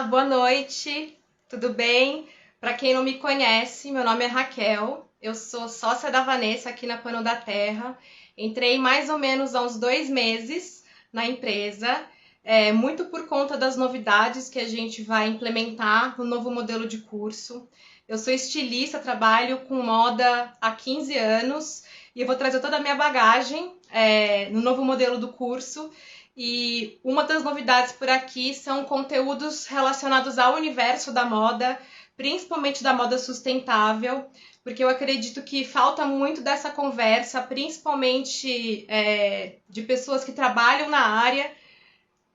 boa noite, tudo bem? Para quem não me conhece, meu nome é Raquel, eu sou sócia da Vanessa aqui na Pano da Terra. Entrei mais ou menos há uns 2 meses na empresa, muito por conta das novidades que a gente vai implementar no novo modelo de curso. Eu sou estilista, trabalho com moda há 15 anos e eu vou trazer toda a minha bagagem no novo modelo do curso. E uma das novidades por aqui são conteúdos relacionados ao universo da moda, principalmente da moda sustentável, porque eu acredito que falta muito dessa conversa, principalmente de pessoas que trabalham na área,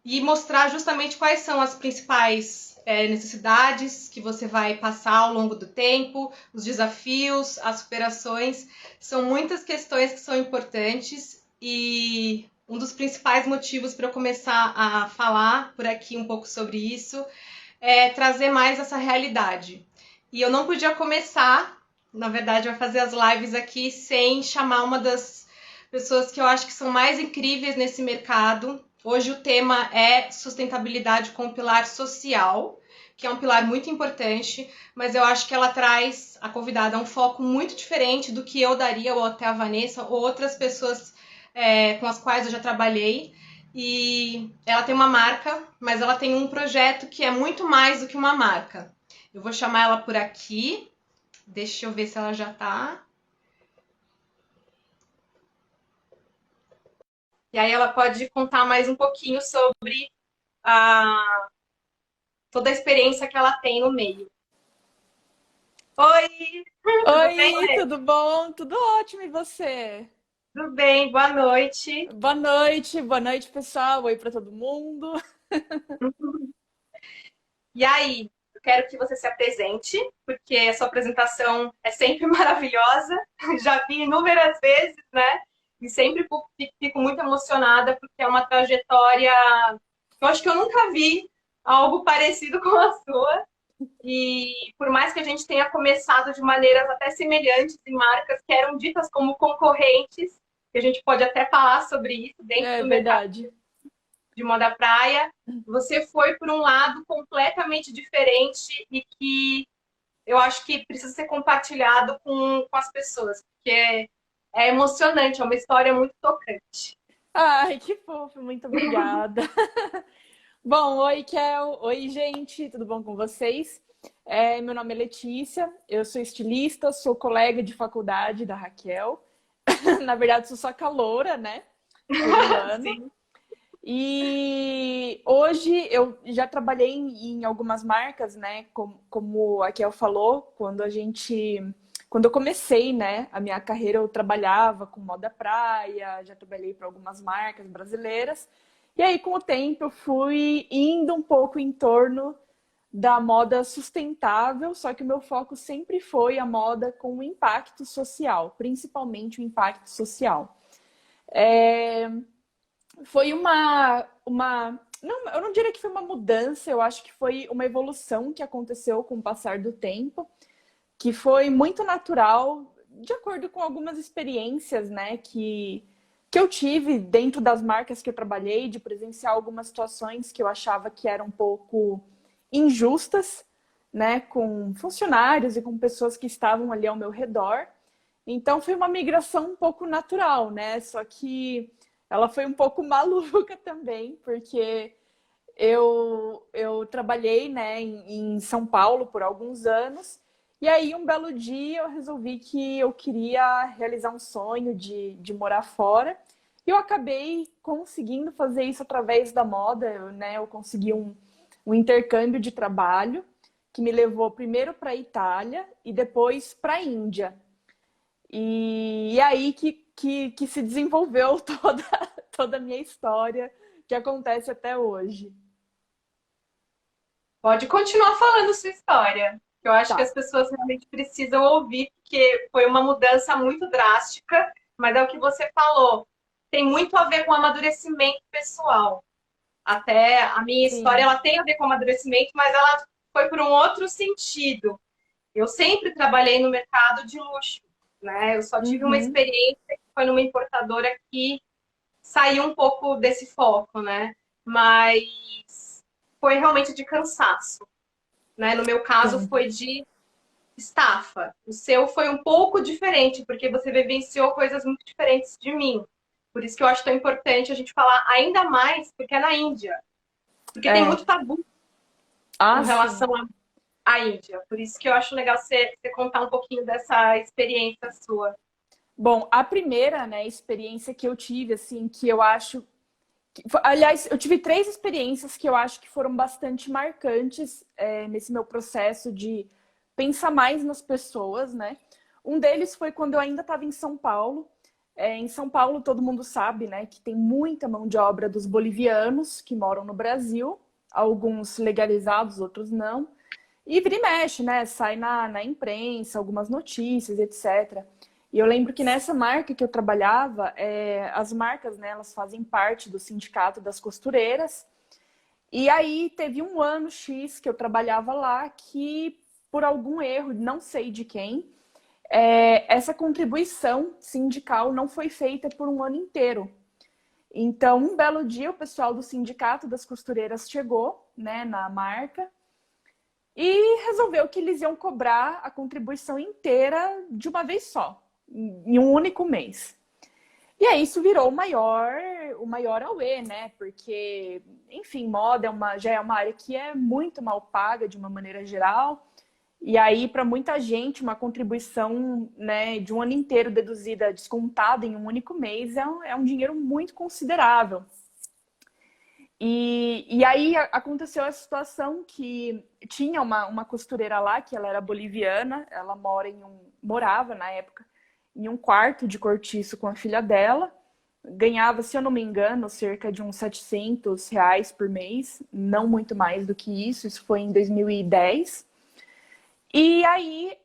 e mostrar justamente quais são as principais necessidades que você vai passar ao longo do tempo, os desafios, as superações. São muitas questões que são importantes e um dos principais motivos para eu começar a falar por aqui um pouco sobre isso é trazer mais essa realidade. E eu não podia começar, na verdade, a fazer as lives aqui sem chamar uma das pessoas que eu acho que são mais incríveis nesse mercado. Hoje o tema é sustentabilidade com o pilar social, que é um pilar muito importante, mas eu acho que ela traz a convidada a um foco muito diferente do que eu daria, ou até a Vanessa, ou outras pessoas com as quais eu já trabalhei. E ela tem uma marca, mas ela tem um projeto que é muito mais do que uma marca. Eu vou chamar ela por aqui. Deixa eu ver se ela já tá. E aí ela pode contar mais um pouquinho sobre a, toda a experiência que ela tem no meio. Oi, tudo bem, Oi, Lê? tudo bom? Tudo ótimo, e você? Tudo bem, boa noite. Boa noite, pessoal. Oi para todo mundo. E aí, eu quero que você se apresente, porque a sua apresentação é sempre maravilhosa. Já vi inúmeras vezes, né? E sempre fico muito emocionada, porque é uma trajetória. Eu acho que eu nunca vi algo parecido com a sua. E por mais que a gente tenha começado de maneiras até semelhantes em marcas que eram ditas como concorrentes, que a gente pode até falar sobre isso dentro É do mercado verdade. de moda praia, você foi por um lado completamente diferente e que eu acho que precisa ser compartilhado com as pessoas, porque é emocionante, é uma história muito tocante. Ai, que fofo, muito obrigada. Bom, oi, Kel. Oi, gente, tudo bom com vocês? Meu nome é Letícia, eu sou estilista, sou colega de faculdade da Raquel. Na verdade, sou só caloura, né? Por um ano. Sim. E hoje eu já trabalhei em algumas marcas, né? Como a Kel falou, quando eu comecei, né, a minha carreira, eu trabalhava com moda praia, já trabalhei para algumas marcas brasileiras. E aí, com o tempo, eu fui indo um pouco em torno da moda sustentável, só que o meu foco sempre foi a moda com impacto social, principalmente o impacto social. É, Foi não, eu não diria que foi uma mudança, eu acho que foi uma evolução que aconteceu com o passar do tempo, que foi muito natural, de acordo com algumas experiências, né, que eu tive dentro das marcas que eu trabalhei, de presenciar algumas situações que eu achava que eram um pouco injustas, né, com funcionários e com pessoas que estavam ali ao meu redor. Então foi uma migração um pouco natural, né? Só que ela foi um pouco maluca também, porque eu trabalhei, né, em São Paulo por alguns anos, e aí um belo dia eu resolvi que eu queria realizar um sonho de morar fora, e eu acabei conseguindo fazer isso através da moda, né? Eu consegui um intercâmbio de trabalho que me levou primeiro para a Itália e depois para a Índia. E aí que se desenvolveu toda a minha história, que acontece até hoje. Pode continuar falando sua história. Eu acho que Tá. as pessoas realmente precisam ouvir, porque foi uma mudança muito drástica, mas é o que você falou. Tem muito a ver com amadurecimento pessoal. Até a minha história Sim. ela tem a ver com amadurecimento, mas ela foi por um outro sentido. Eu sempre trabalhei no mercado de luxo, né? Eu só tive uma Uhum. experiência que foi numa importadora que saiu um pouco desse foco, né? Mas foi realmente de cansaço, né? No meu caso, Sim. foi de estafa. O seu foi um pouco diferente, porque você vivenciou coisas muito diferentes de mim. Por isso que eu acho tão importante a gente falar ainda mais, porque é na Índia. Porque tem É. muito tabu com Ah, sim. relação à Índia. Por isso que eu acho legal você contar um pouquinho dessa experiência sua. Bom, a primeira, né, experiência que eu tive, assim, que eu acho. Aliás, eu tive três experiências que eu acho que foram bastante marcantes nesse meu processo de pensar mais nas pessoas, né? Um deles foi quando eu ainda estava em São Paulo. Em São Paulo, todo mundo sabe, né, que tem muita mão de obra dos bolivianos que moram no Brasil, alguns legalizados, outros não. E vira e mexe, né? Sai na imprensa, algumas notícias, etc. E eu lembro que nessa marca que eu trabalhava, as marcas, né, elas fazem parte do sindicato das costureiras. E aí teve um ano X que eu trabalhava lá que, por algum erro, não sei de quem, essa contribuição sindical não foi feita por um ano inteiro. Então, um belo dia, o pessoal do sindicato das costureiras chegou, né, na marca e resolveu que eles iam cobrar a contribuição inteira de uma vez só, em um único mês. E aí isso virou o maior auê, né? Porque, enfim, moda já é uma área que é muito mal paga de uma maneira geral. E aí, para muita gente, uma contribuição, né, de um ano inteiro deduzida, descontada em um único mês, é um dinheiro muito considerável. E aí aconteceu a situação que tinha uma costureira lá, que ela era boliviana, ela morava na época em um quarto de cortiço com a filha dela, ganhava, se eu não me engano, cerca de uns R$ 700 por mês, não muito mais do que isso foi em 2010. E aí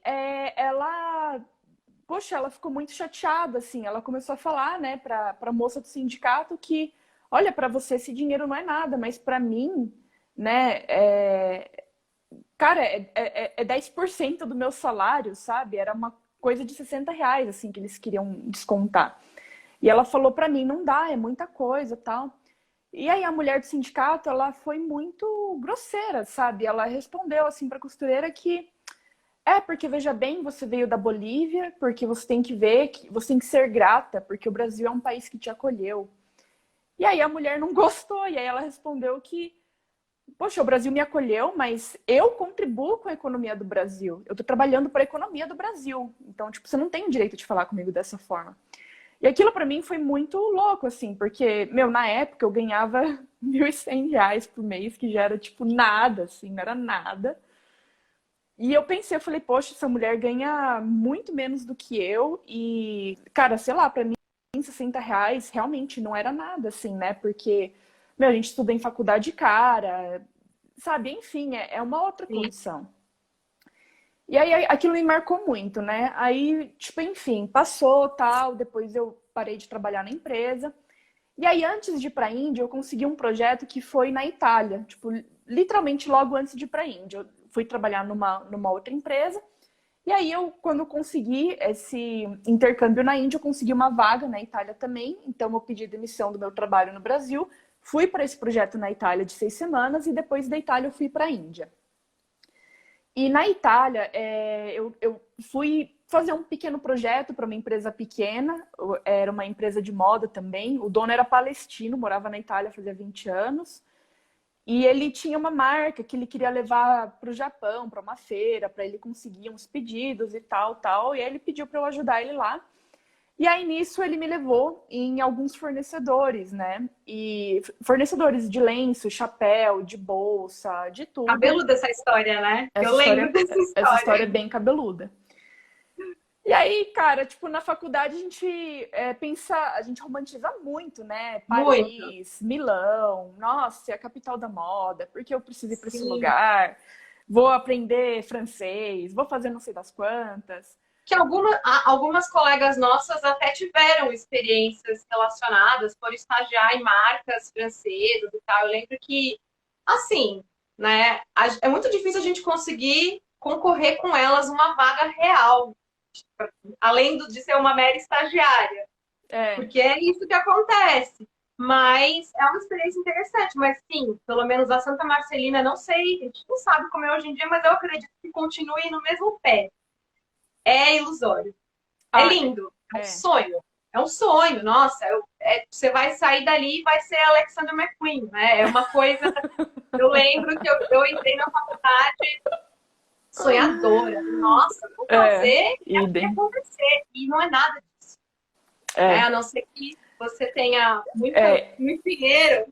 poxa, ela ficou muito chateada, assim, ela começou a falar, né, para a moça do sindicato que, olha, para você esse dinheiro não é nada, mas para mim, né, cara, é 10% do meu salário, sabe? Era uma coisa de R$ 60, assim, que eles queriam descontar. E ela falou para mim, não dá, é muita coisa, tal. E aí a mulher do sindicato, ela foi muito grosseira, sabe? Ela respondeu assim para a costureira que porque veja bem, você veio da Bolívia, porque você tem que ver que você tem que ser grata, porque o Brasil é um país que te acolheu. E aí a mulher não gostou, e aí ela respondeu que, poxa, o Brasil me acolheu, mas eu contribuo com a economia do Brasil. Eu tô trabalhando para a economia do Brasil. Então, tipo, você não tem o direito de falar comigo dessa forma. E aquilo para mim foi muito louco, assim, porque, meu, na época eu ganhava R$ 1.100 por mês, que já era, tipo, nada, assim, não era nada. E eu pensei, eu falei, poxa, essa mulher ganha muito menos do que eu e, cara, sei lá, pra mim R$ 60 realmente não era nada, assim, né? Porque, meu, a gente estuda em faculdade cara, sabe? Enfim, é uma outra Sim. condição. E aí aquilo me marcou muito, né? Aí, tipo, enfim, passou, tal, depois eu parei de trabalhar na empresa. E aí, antes de ir para a Índia, eu consegui um projeto que foi na Itália, tipo, literalmente logo antes de ir para a Índia. Eu fui trabalhar numa outra empresa. E aí, quando eu consegui esse intercâmbio na Índia, eu consegui uma vaga na Itália também. Então, eu pedi demissão do meu trabalho no Brasil, fui para esse projeto na Itália de 6 semanas e depois da Itália eu fui para a Índia. E na Itália, eu fui fazer um pequeno projeto para uma empresa pequena, era uma empresa de moda também. O dono era palestino, morava na Itália fazia 20 anos. E ele tinha uma marca que ele queria levar para o Japão, para uma feira, para ele conseguir uns pedidos e tal, tal. E aí ele pediu para eu ajudar ele lá. E aí nisso ele me levou em alguns fornecedores, né? E fornecedores de lenço, chapéu, de bolsa, de tudo. Cabelo dessa história, né? Eu Essa lembro história, dessa essa história é história. bem cabeluda. E aí, cara, tipo, na faculdade a gente pensa, a gente romantiza muito, né? Muito. Paris, Milão, nossa, é a capital da moda, porque eu preciso ir para esse Sim. lugar, vou aprender francês, vou fazer não sei das quantas. Que algumas colegas nossas até tiveram experiências relacionadas, foram estagiar em marcas francesas e tal. Eu lembro que, assim, né, é muito difícil a gente conseguir concorrer com elas uma vaga real, além de ser uma mera estagiária, É, porque é isso que acontece. Mas é uma experiência interessante. Mas sim, pelo menos a Santa Marcelina, não sei, a gente não sabe como é hoje em dia, mas eu acredito que continue no mesmo pé. É ilusório. É Ah, lindo, é um é. sonho. É um sonho, nossa. Você vai sair dali e vai ser Alexander McQueen, né? É uma coisa. Eu lembro que eu entrei na faculdade sonhadora. Nossa, vou É, fazer e vai idem. acontecer. E não é nada disso, né? É, A não ser que você tenha é, muito dinheiro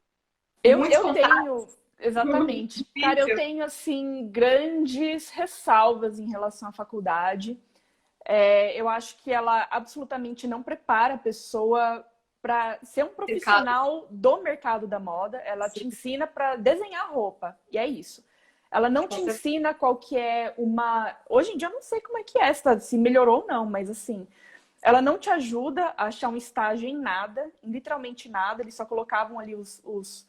e eu, muitos eu contatos. tenho, exatamente. Cara, eu Difícil. tenho, assim, grandes ressalvas em relação à faculdade. Eu acho que ela absolutamente não prepara a pessoa para ser um Mercado. profissional do mercado da moda. Ela te Sim, ensina para desenhar roupa, e é isso. Ela não com te certeza. ensina qual que é uma. Hoje em dia eu não sei como é que é, se melhorou ou não, mas assim, ela não te ajuda a achar um estágio em nada, em literalmente nada. Eles só colocavam ali os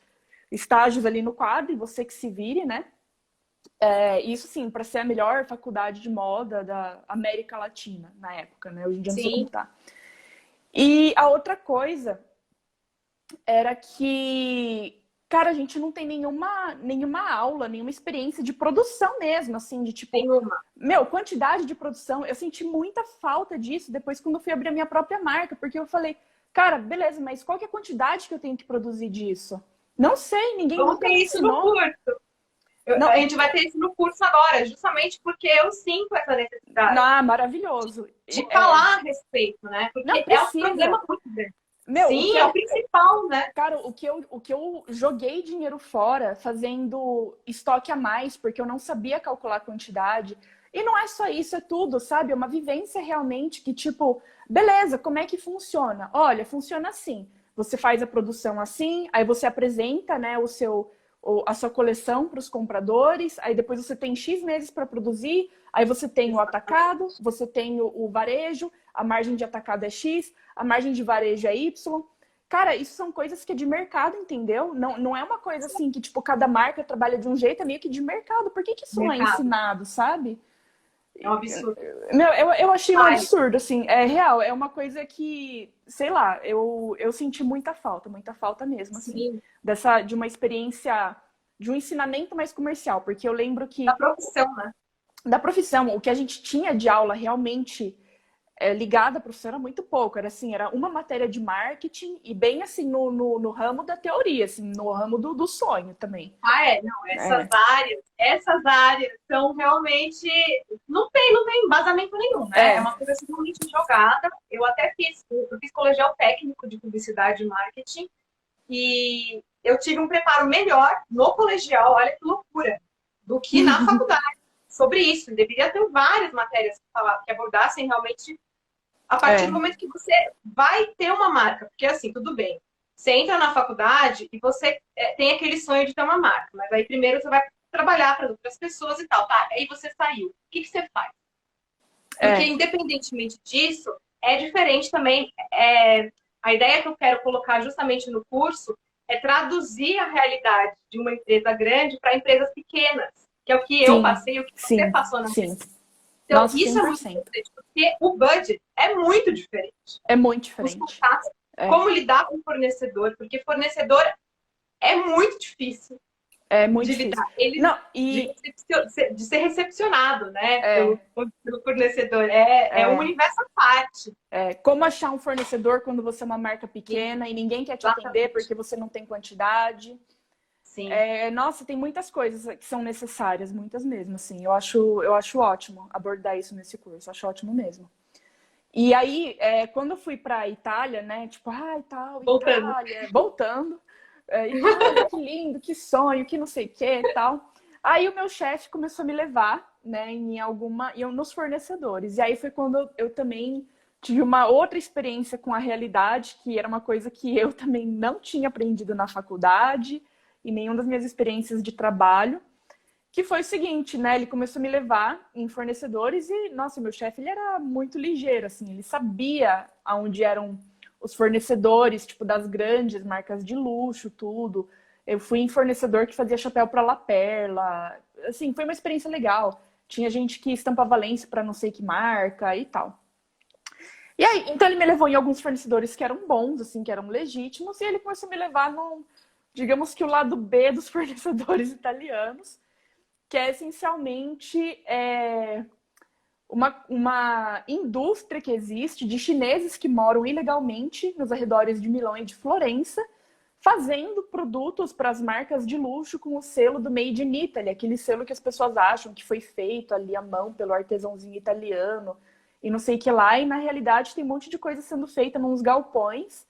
estágios ali no quadro e você que se vire, né? Isso sim, para ser a melhor faculdade de moda da América Latina na época, né? Hoje em dia eu não sei como Sim, tá. E a outra coisa era que, cara, a gente não tem nenhuma aula, nenhuma experiência de produção mesmo, assim, de tipo, nenhuma. meu, quantidade de produção. Eu senti muita falta disso depois quando eu fui abrir a minha própria marca, porque eu falei, cara, beleza, mas qual que é a quantidade que eu tenho que produzir disso? Não sei, ninguém Vamos nunca ter me isso no ensinou. curso. A Não, gente vai ter isso no curso agora, justamente porque eu sinto essa necessidade não, maravilhoso. de falar a respeito, né? Não, Porque é um precisa. problema muito grande. Meu, Sim, é o principal, né? cara, o que eu joguei dinheiro fora fazendo estoque a mais, porque eu não sabia calcular a quantidade. E não é só isso, é tudo, sabe? É uma vivência realmente que, tipo, beleza, como é que funciona? Olha, funciona assim. Você faz a produção assim, aí você apresenta, né, a sua coleção para os compradores, aí depois você tem X meses para produzir, aí você tem o atacado, você tem o varejo, a margem de atacado é X, a margem de varejo é Y. Cara, isso são coisas que é de mercado, entendeu? Não é uma coisa assim que, tipo, cada marca trabalha de um jeito, é meio que de mercado. Por que isso não é Mercado. ensinado, sabe? É um absurdo. Meu, eu achei um Ai, absurdo, assim. É real, é uma coisa que, sei lá, eu senti muita falta mesmo, assim. sim, De uma experiência, de um ensinamento mais comercial. Porque eu lembro da que, profissão, né? da profissão, o que a gente tinha de aula realmente ligada à profissão era muito pouco. Era assim, era uma matéria de marketing e bem assim no ramo da teoria, assim, no ramo do sonho também. Ah, é, não, É, essas áreas são realmente. Não tem embasamento nenhum, né? É é, uma coisa simplesmente jogada. Eu fiz colegial técnico de publicidade e marketing e eu tive um preparo melhor no colegial, olha que loucura, do que na faculdade sobre isso. Deveria ter várias matérias que abordassem realmente a partir do é, momento que você vai ter uma marca. Porque assim, tudo bem. Você entra na faculdade e você tem aquele sonho de ter uma marca, mas aí primeiro você vai trabalhar para outras pessoas e tal, tá? Aí você saiu. O que você faz? Porque, é, independentemente disso, é diferente também. A ideia que eu quero colocar justamente no curso é traduzir a realidade de uma empresa grande para empresas pequenas, que é o que eu sim, passei, o que você sim, passou na sim. vida. Então, Nossa, isso cem é por muito cento importante, porque o budget é muito diferente. É muito Os diferente. contatos, É, como lidar com o fornecedor, porque fornecedor é muito difícil é muito de difícil. lidar. Ele Não, e de ser recepcionado, né, é, pelo fornecedor. É um é, universo à parte. como achar um fornecedor quando você é uma marca Sim, pequena e ninguém quer te atender exatamente. porque você não tem quantidade. Sim. Nossa, tem muitas coisas que são necessárias, muitas mesmo, assim. Eu acho ótimo abordar isso nesse curso, acho ótimo mesmo. E aí, quando eu fui para Itália, né, tipo, ai, tal, Voltando. Itália, voltando, Itália, que lindo, que sonho, que não sei o que, tal. Aí o meu chefe começou a me levar, né, nos fornecedores. E aí foi quando eu também tive uma outra experiência com a realidade, que era uma coisa que eu também não tinha aprendido na faculdade e nenhuma das minhas experiências de trabalho, que foi o seguinte, né? Ele começou a me levar em fornecedores e, nossa, meu chefe, ele era muito ligeiro, assim, ele sabia aonde eram os fornecedores, tipo, das grandes marcas de luxo, tudo. Eu fui em fornecedor que fazia chapéu para La Perla, assim, foi uma experiência legal. Tinha gente que estampava lenço para não sei que marca e tal. E aí, então ele me levou em alguns fornecedores que eram bons, assim, que eram legítimos, e ele começou a me levar no, digamos que o lado B dos fornecedores italianos, que é essencialmente uma indústria que existe de chineses que moram ilegalmente nos arredores de Milão e de Florença, fazendo produtos para as marcas de luxo com o selo do Made in Italy, aquele selo que as pessoas acham que foi feito ali à mão pelo artesãozinho italiano e não sei o que lá, e na realidade tem um monte de coisa sendo feita uns galpões,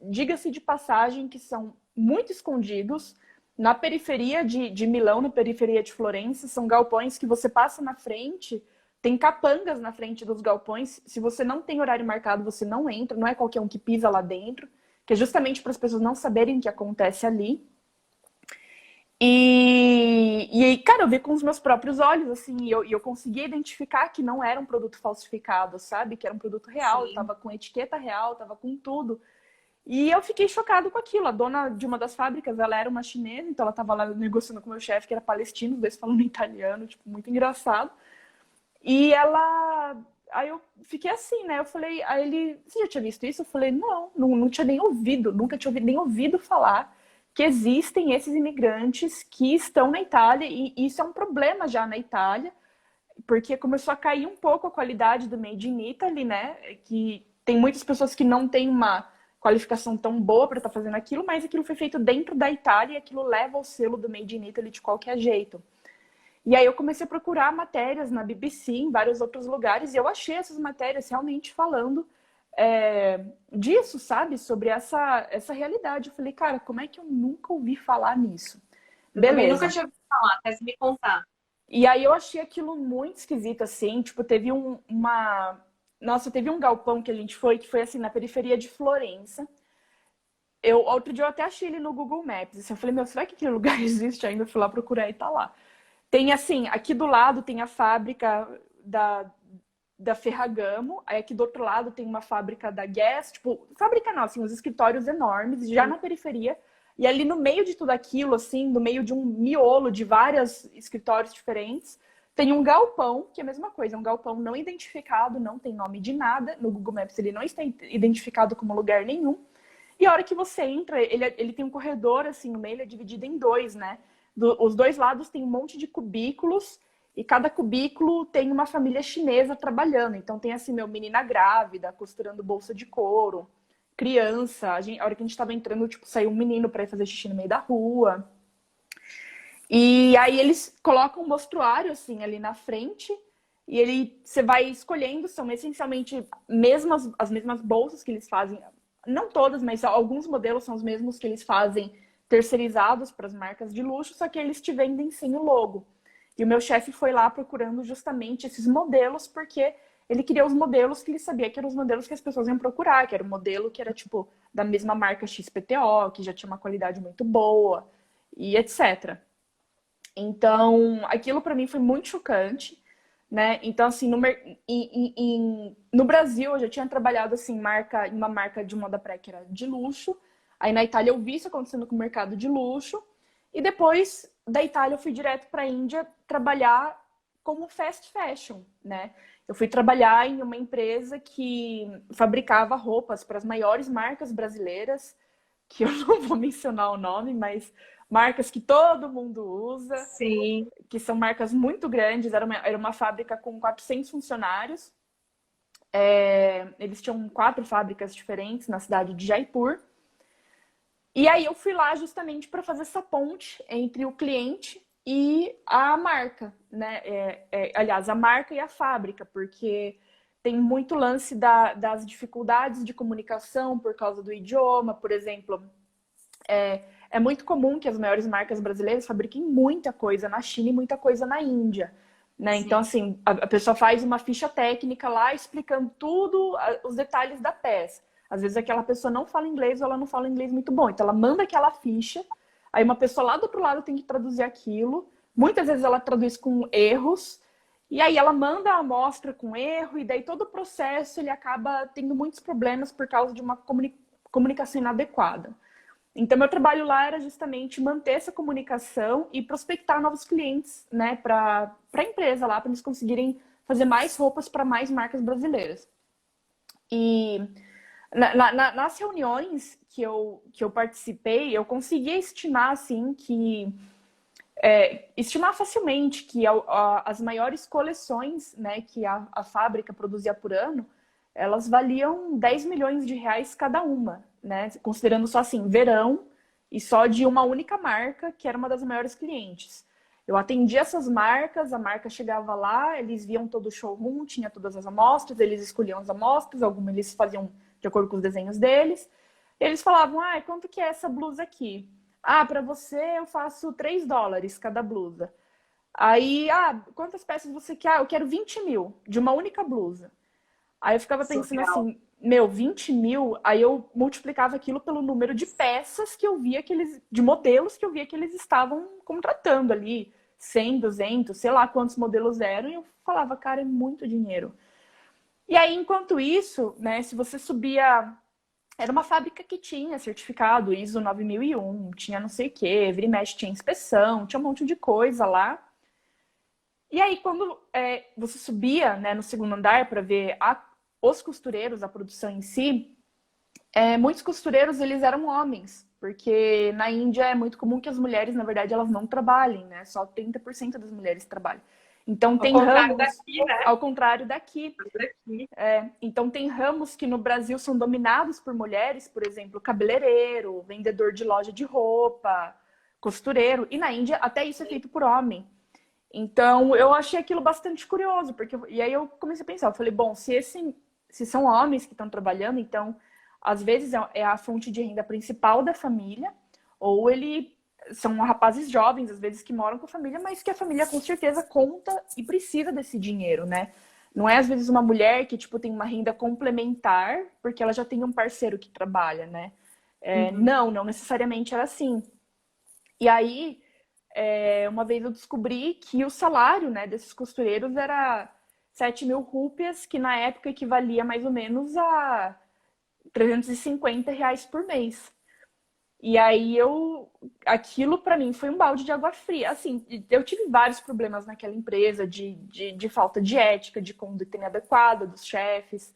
diga-se de passagem, que são muito escondidos, na periferia de Milão, na periferia de Florença, são galpões que você passa na frente, tem capangas na frente dos galpões, se você não tem horário marcado, você não entra, não é qualquer um que pisa lá dentro, que é justamente para as pessoas não saberem o que acontece ali. E aí, cara, eu vi com os meus próprios olhos, assim, e eu consegui identificar que não era um produto falsificado, sabe? Que era um produto real, tava com etiqueta real, tava com tudo. E eu fiquei chocado com aquilo. A dona de uma das fábricas, ela era uma chinesa, então ela tava lá negociando com o meu chefe, que era palestino, os dois falando italiano, tipo, muito engraçado. E ela... Aí eu fiquei assim, né? Eu falei, aí ele, você já tinha visto isso? Eu falei, não tinha nem ouvido, nunca tinha nem ouvido falar que existem esses imigrantes que estão na Itália, e isso é um problema já na Itália, porque começou a cair um pouco a qualidade do Made in Italy, né? Que tem muitas pessoas que não têm uma qualificação tão boa para estar fazendo aquilo, mas aquilo foi feito dentro da Itália e aquilo leva o selo do Made in Italy de qualquer jeito. E aí eu comecei a procurar matérias na BBC, em vários outros lugares, e eu achei essas matérias realmente falando disso, sabe? Sobre essa realidade. Eu falei, cara, como é que eu nunca ouvi falar nisso? Eu Beleza. também nunca tinha ouvido falar, até se me contar. E aí eu achei aquilo muito esquisito, assim, tipo, teve Nossa, teve um galpão que a gente foi, que foi assim, na periferia de Florença. Outro dia eu até achei ele no Google Maps. Assim, eu falei, meu, será que aquele lugar existe ainda? Eu fui lá procurar e tá lá. Tem assim, aqui do lado tem a fábrica da Ferragamo, aí aqui do outro lado tem uma fábrica da Guess, tipo, fábrica não, assim, uns escritórios enormes, já na periferia, e ali no meio de tudo aquilo, assim, no meio de um miolo de vários escritórios diferentes, tem um galpão, que é a mesma coisa, é um galpão não identificado, não tem nome de nada, no Google Maps ele não está identificado como lugar nenhum, e a hora que você entra, ele tem um corredor, assim, no meio ele é dividido em dois, né? Os dois lados tem um monte de cubículos, e cada cubículo tem uma família chinesa trabalhando. Então tem assim, meu, menina grávida, costurando bolsa de couro, criança. A hora que a gente estava entrando, tipo, saiu um menino para ir fazer xixi no meio da rua. E aí eles colocam um mostruário, assim, ali na frente. E você vai escolhendo, são essencialmente as mesmas bolsas que eles fazem. Não todas, mas alguns modelos são os mesmos que eles fazem terceirizados para as marcas de luxo, só que eles te vendem sem o logo. E o meu chefe foi lá procurando justamente esses modelos, porque ele queria os modelos que ele sabia que eram os modelos que as pessoas iam procurar, que era o modelo que era, tipo, da mesma marca XPTO, que já tinha uma qualidade muito boa, e etc. Então, aquilo para mim foi muito chocante, né? Então, assim, no Brasil, eu já tinha trabalhado, assim, em uma marca de moda pré que era de luxo. Aí na Itália eu vi isso acontecendo com o mercado de luxo. E depois da Itália eu fui direto para a Índia trabalhar como fast fashion, né? Eu fui trabalhar em uma empresa que fabricava roupas para as maiores marcas brasileiras, que eu não vou mencionar o nome, mas marcas que todo mundo usa. Sim. Que são marcas muito grandes. Era uma fábrica com 400 funcionários. Eles tinham 4 fábricas diferentes na cidade de Jaipur. E aí eu fui lá justamente para fazer essa ponte entre o cliente e a marca, né? Aliás, a marca e a fábrica, porque tem muito lance das dificuldades de comunicação por causa do idioma, por exemplo. É muito comum que as maiores marcas brasileiras fabriquem muita coisa na China e muita coisa na Índia, né? Então, assim, a pessoa faz uma ficha técnica lá explicando tudo, os detalhes da peça. Às vezes aquela pessoa não fala inglês ou ela não fala inglês muito bom. Então ela manda aquela ficha, aí uma pessoa lá do outro lado tem que traduzir aquilo. Muitas vezes ela traduz com erros, e aí ela manda a amostra com erro, e daí todo o processo ele acaba tendo muitos problemas por causa de uma comunicação inadequada. Então meu trabalho lá era justamente manter essa comunicação e prospectar novos clientes, né, para a empresa lá, para eles conseguirem fazer mais roupas para mais marcas brasileiras. E nas reuniões que eu participei, eu conseguia estimar, assim, estimar facilmente que as maiores coleções, né, que a fábrica produzia por ano, elas valiam 10 milhões de reais cada uma, né? Considerando só assim, verão e só de uma única marca, que era uma das maiores clientes. Eu atendia essas marcas, a marca chegava lá, eles viam todo o showroom, tinha todas as amostras, eles escolhiam as amostras, algumas eles faziam de acordo com os desenhos deles. Eles falavam, quanto que é essa blusa aqui? Para você eu faço $3 cada blusa. Aí, quantas peças você quer? Eu quero 20 mil de uma única blusa. Aí eu ficava pensando Surreal. assim, meu, 20 mil, aí eu multiplicava aquilo pelo número de peças que eu via de modelos que eu via que eles estavam contratando ali, 100, 200, sei lá quantos modelos eram, e eu falava, cara, é muito dinheiro. E aí, enquanto isso, né, se você subia, era uma fábrica que tinha certificado ISO 9001, tinha não sei o quê, vira e mexe tinha inspeção, tinha um monte de coisa lá. E aí, quando você subia, né, no segundo andar para ver os costureiros, a produção em si, muitos costureiros eles eram homens, porque na Índia é muito comum que as mulheres, na verdade, elas não trabalhem, né? Só 30% das mulheres trabalham. Então Ao tem contrário ramos, daqui, né? ao contrário daqui. Daqui. Então tem ramos que no Brasil são dominados por mulheres, por exemplo, cabeleireiro, vendedor de loja de roupa, costureiro, e na Índia até isso é feito por homem. Então, eu achei aquilo bastante curioso, e aí eu comecei a pensar, eu falei, bom, se são homens que estão trabalhando, então, às vezes é a fonte de renda principal da família, ou são rapazes jovens, às vezes, que moram com a família, mas que a família, com certeza, conta e precisa desse dinheiro, né? Não é, às vezes, uma mulher que, tipo, tem uma renda complementar, porque ela já tem um parceiro que trabalha, né? Não necessariamente era assim. E aí, uma vez eu descobri que o salário, né, desses costureiros era 7 mil rúpias, que na época equivalia mais ou menos a R$ 350 por mês. E aí aquilo para mim foi um balde de água fria. Assim, eu tive vários problemas naquela empresa de falta de ética, de conduta inadequada dos chefes.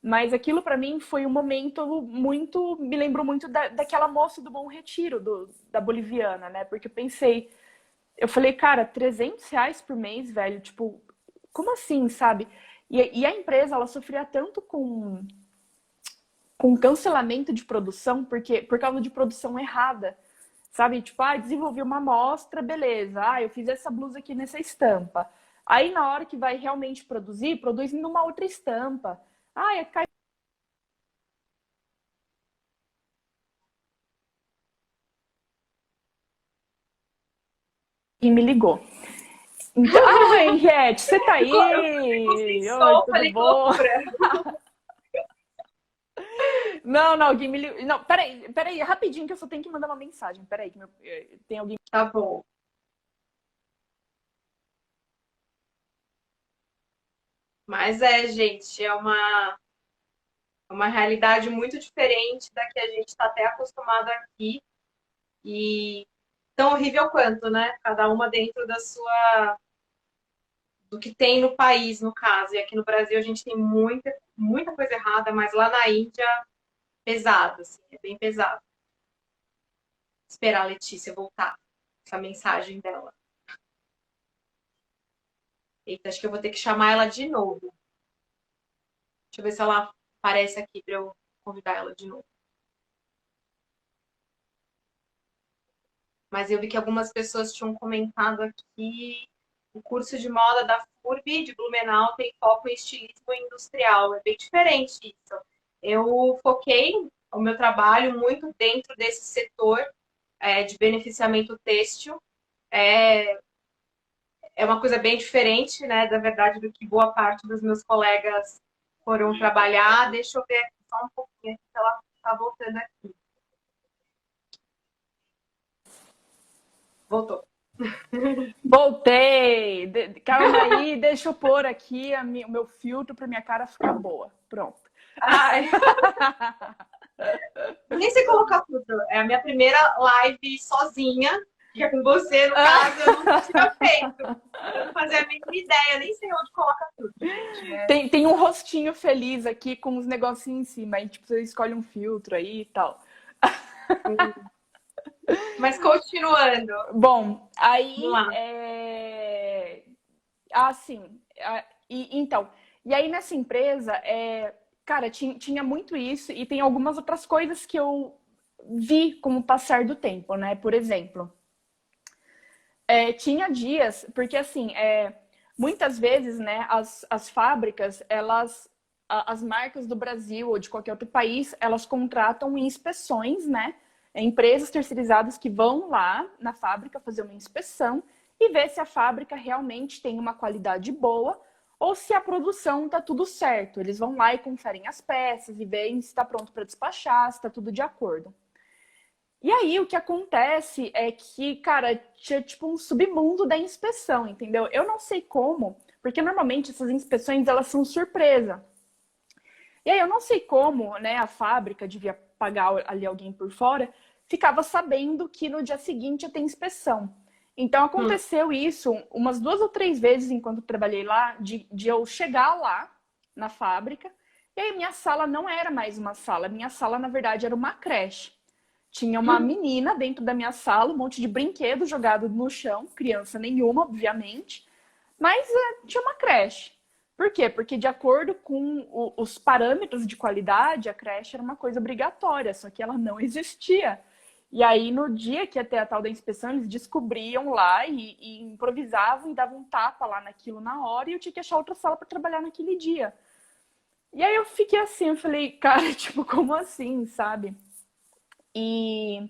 Mas aquilo para mim foi um momento muito, me lembrou muito daquela moça do Bom Retiro, da boliviana, né? Porque eu falei, cara, R$ 300 por mês, velho, tipo, como assim, sabe? E a empresa, ela sofria tanto com cancelamento de produção, por causa de produção errada, sabe? Tipo, desenvolvi uma amostra, beleza. Eu fiz essa blusa aqui nessa estampa. Aí, na hora que vai realmente produzir, produz numa outra estampa. Cai. E me ligou. Então, Henriette, você tá aí? Eu Oi, tudo falei, que bom? loucura. Não, alguém me ligou. Não, peraí, rapidinho que eu só tenho que mandar uma mensagem. Peraí, tem alguém. Tá bom. Mas gente, é uma realidade muito diferente da que a gente está até acostumado aqui. E tão horrível quanto, né? Cada uma dentro do que tem no país, no caso. E aqui no Brasil a gente tem muita, muita coisa errada, mas lá na Índia, pesado, assim, é bem pesado. Esperar a Letícia voltar, essa mensagem dela. Eita, acho que eu vou ter que chamar ela de novo. Deixa eu ver se ela aparece aqui para eu convidar ela de novo. Mas eu vi que algumas pessoas tinham comentado aqui. O curso de moda da FURB de Blumenau tem foco em estilismo industrial. É bem diferente isso. Eu foquei o meu trabalho muito dentro desse setor de beneficiamento têxtil. É uma coisa bem diferente, né, da verdade, do que boa parte dos meus colegas foram trabalhar. Deixa eu ver aqui só um pouquinho se ela está voltando aqui. Voltou. Voltei! Calma aí, deixa eu pôr aqui o meu filtro para minha cara ficar boa. Pronto. Ai. Nem sei colocar filtro. É a minha primeira live sozinha, que é com você, no caso, eu nunca tinha feito. Eu não fazia a mínima ideia, nem sei onde coloca filtro, gente. tem um rostinho feliz aqui com os negocinhos em cima. Aí, tipo, você escolhe um filtro aí e tal. Mas continuando. Bom, aí... Vamos lá. Sim. Então, e aí nessa empresa, cara, tinha muito isso e tem algumas outras coisas que eu vi com o passar do tempo, né? Por exemplo, tinha dias, porque assim, muitas vezes, né, as fábricas, as marcas do Brasil ou de qualquer outro país, elas contratam inspeções, né? Empresas terceirizadas que vão lá na fábrica fazer uma inspeção e ver se a fábrica realmente tem uma qualidade boa ou se a produção está tudo certo. Eles vão lá e conferem as peças e veem se está pronto para despachar, se está tudo de acordo. E aí o que acontece é que, cara, tinha tipo um submundo da inspeção, entendeu? Eu não sei como, porque normalmente essas inspeções elas são surpresa. E aí eu não sei como, né, a fábrica devia pagar ali alguém por fora, ficava sabendo que no dia seguinte ia ter inspeção. Então aconteceu isso umas 2 ou 3 vezes enquanto eu trabalhei lá, de eu chegar lá na fábrica, e aí minha sala não era mais uma sala, minha sala na verdade era uma creche. Tinha uma menina dentro da minha sala, um monte de brinquedo jogado no chão, criança nenhuma, obviamente, mas tinha uma creche. Por quê? Porque de acordo com os parâmetros de qualidade, a creche era uma coisa obrigatória, só que ela não existia. E aí, no dia que ia ter a tal da inspeção, eles descobriam lá e improvisavam e davam um tapa lá naquilo na hora e eu tinha que achar outra sala para trabalhar naquele dia. E aí eu fiquei assim, eu falei, cara, tipo, como assim, sabe? E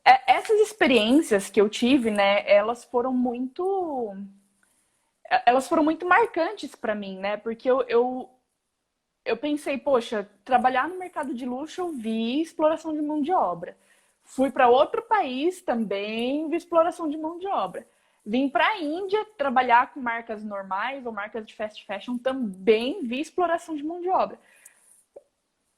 essas experiências que eu tive, né, elas foram muito marcantes para mim, né? Porque eu pensei, poxa, trabalhar no mercado de luxo eu vi exploração de mão de obra. Fui para outro país também, vi exploração de mão de obra. Vim para a Índia trabalhar com marcas normais ou marcas de fast fashion, também vi exploração de mão de obra.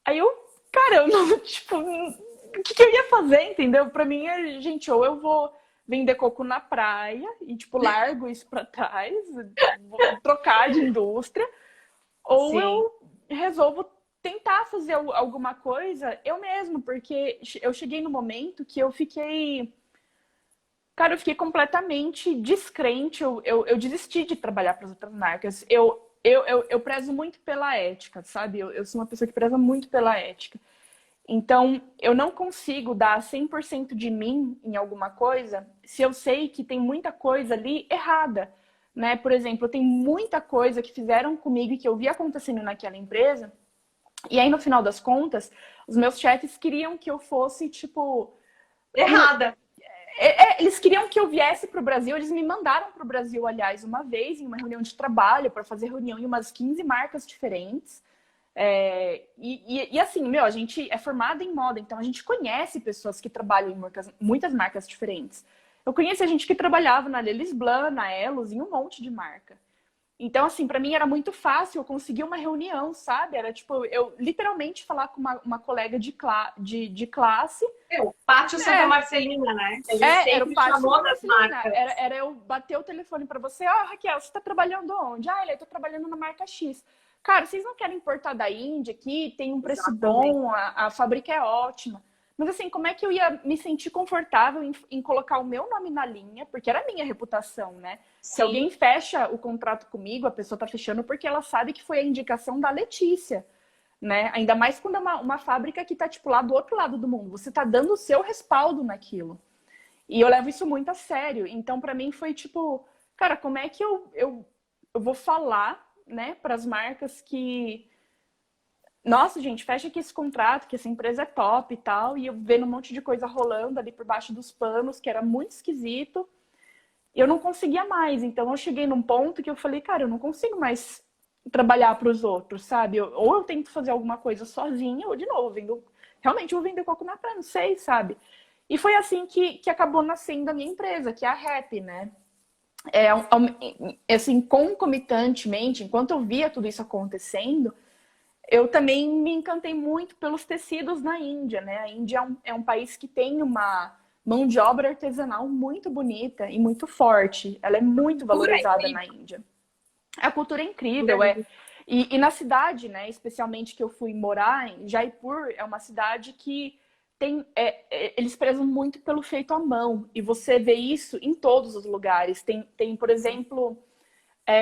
Aí eu, cara, eu não, tipo, o que eu ia fazer, entendeu? Para mim, gente, ou eu vou vender coco na praia e, tipo, largo isso para trás, vou trocar de indústria, ou Sim. eu resolvo tentar fazer alguma coisa eu mesmo, porque eu cheguei no momento que eu fiquei... Cara, eu fiquei completamente descrente, eu desisti de trabalhar para as outras marcas. Eu prezo muito pela ética, sabe? Eu sou uma pessoa que preza muito pela ética. Então, eu não consigo dar 100% de mim em alguma coisa se eu sei que tem muita coisa ali errada, né? Por exemplo, tem muita coisa que fizeram comigo e que eu vi acontecendo naquela empresa. E aí, no final das contas, os meus chefes queriam que eu fosse, tipo... Errada. Eles queriam que eu viesse para o Brasil. Eles me mandaram para o Brasil, aliás, uma vez, em uma reunião de trabalho, para fazer reunião em umas 15 marcas diferentes. E assim, meu, a gente é formada em moda, então a gente conhece pessoas que trabalham em muitas marcas diferentes. Eu conheci a gente que trabalhava na Lelis Blanc, na Elos, em um monte de marca. Então, assim, para mim era muito fácil, eu conseguia uma reunião, sabe? Era tipo, eu literalmente falar com uma colega de classe. O Pátio Santa Marcelina, né? A gente era o Pátio chamou das marcas. Era eu bater o telefone para você, Raquel, você tá trabalhando onde? Eu tô trabalhando na marca X. Cara, vocês não querem importar da Índia aqui? Tem um preço bom, a fábrica é ótima. Mas assim, como é que eu ia me sentir confortável em colocar o meu nome na linha? Porque era a minha reputação, né? Sim. Se alguém fecha o contrato comigo, a pessoa tá fechando porque ela sabe que foi a indicação da Letícia, né? Ainda mais quando é uma fábrica que tá, tipo, lá do outro lado do mundo. Você tá dando o seu respaldo naquilo. E eu levo isso muito a sério. Então, pra mim, foi tipo... Cara, como é que eu vou falar, né, pras marcas que... Nossa, gente, fecha aqui esse contrato, que essa empresa é top e tal. E eu vendo um monte de coisa rolando ali por baixo dos panos, que era muito esquisito. E eu não conseguia mais. Então, eu cheguei num ponto que eu falei, cara, eu não consigo mais trabalhar para os outros, sabe? Ou eu tento fazer alguma coisa sozinha, ou de novo, realmente eu vou vender coco na praia, não sei, sabe? E foi assim que acabou nascendo a minha empresa, que é a Happy, né? Assim, concomitantemente, enquanto eu via tudo isso acontecendo, eu também me encantei muito pelos tecidos na Índia, né? A Índia é um país que tem uma mão de obra artesanal muito bonita e muito forte. Ela é muito valorizada na Índia. A cultura é incrível, e na cidade, né, especialmente que eu fui morar, em Jaipur é uma cidade que tem, eles prezam muito pelo feito à mão, e você vê isso em todos os lugares. Tem por exemplo,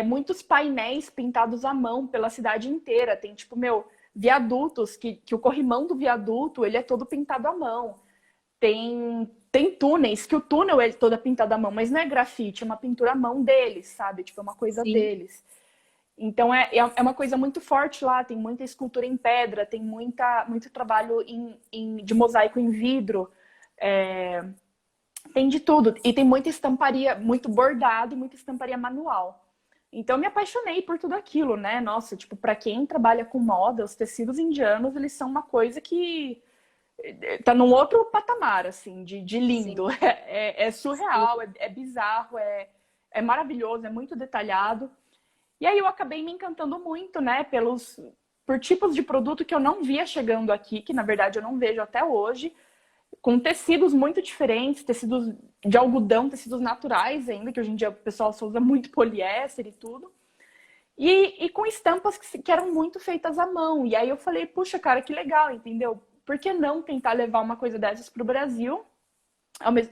muitos painéis pintados à mão pela cidade inteira. Tem, tipo, viadutos, que o corrimão do viaduto, ele é todo pintado à mão. Tem túneis, que o túnel é todo pintado à mão, mas não é grafite, é uma pintura à mão deles, sabe? Tipo, é uma coisa Sim. deles. Então, é uma coisa muito forte lá. Tem muita escultura em pedra, tem muito trabalho de mosaico em vidro. Tem de tudo. E tem muita estamparia, muito bordado e muita estamparia manual. Então, eu me apaixonei por tudo aquilo, né? Nossa, tipo, para quem trabalha com moda, os tecidos indianos, eles são uma coisa que tá num outro patamar, assim, de lindo. É surreal, é bizarro, é maravilhoso, é muito detalhado. E aí eu acabei me encantando muito, né, por tipos de produto que eu não via chegando aqui, que na verdade eu não vejo até hoje, com tecidos muito diferentes, tecidos de algodão, tecidos naturais ainda, que hoje em dia o pessoal só usa muito poliéster e tudo. E com estampas que eram muito feitas à mão. E aí eu falei, puxa, cara, que legal, entendeu? Por que não tentar levar uma coisa dessas para o Brasil?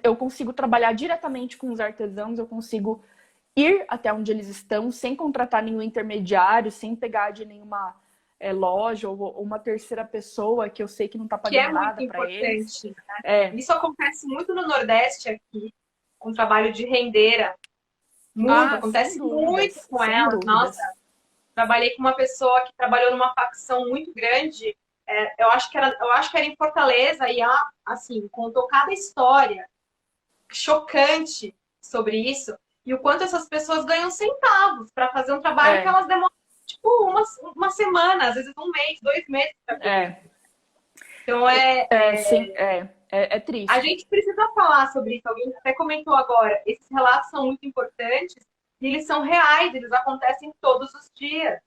Eu consigo trabalhar diretamente com os artesãos, eu consigo ir até onde eles estão, sem contratar nenhum intermediário, sem pegar de nenhuma loja ou uma terceira pessoa que eu sei que não está pagando nada para eles. Né? Isso acontece muito no Nordeste aqui, com o trabalho de rendeira. Muito, acontece muito com elas. Nossa, trabalhei com uma pessoa que trabalhou numa facção muito grande. Eu acho que era em Fortaleza, e ela, assim, contou cada história chocante sobre isso. E o quanto essas pessoas ganham centavos para fazer um trabalho que elas demoram, tipo, uma semana, às vezes um mês, 2 meses. Então, é triste. A gente precisa falar sobre isso. Alguém até comentou agora. Esses relatos são muito importantes e eles são reais, eles acontecem todos os dias.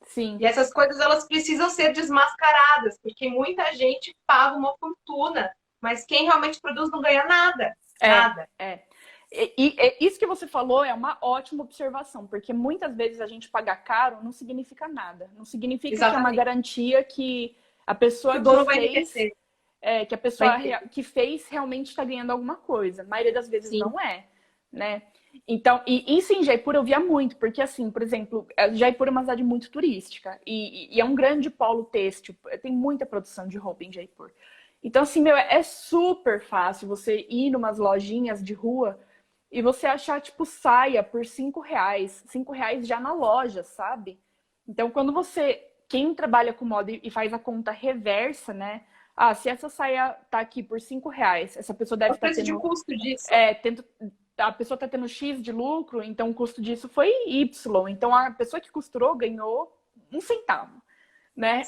Sim. E essas coisas, elas precisam ser desmascaradas, porque muita gente paga uma fortuna, mas quem realmente produz não ganha nada. Nada. E isso que você falou é uma ótima observação, porque muitas vezes a gente pagar caro não significa nada. Não significa que é uma garantia que a pessoa que a pessoa que fez realmente está ganhando alguma coisa. A maioria das vezes não é, né? Então, e isso em Jaipur eu via muito, porque assim, por exemplo, Jaipur é uma cidade muito turística e é um grande polo têxtil, tem muita produção de roupa em Jaipur. Então, assim, é super fácil você ir numas lojinhas de rua e você achar, tipo, saia por R$5. R$5 já na loja, sabe? Então, quem trabalha com moda e faz a conta reversa, né? Ah, se essa saia tá aqui por R$5, essa pessoa deve estar tendo... o custo disso. A pessoa está tendo X de lucro, então o custo disso foi Y. Então, a pessoa que costurou ganhou um centavo, né?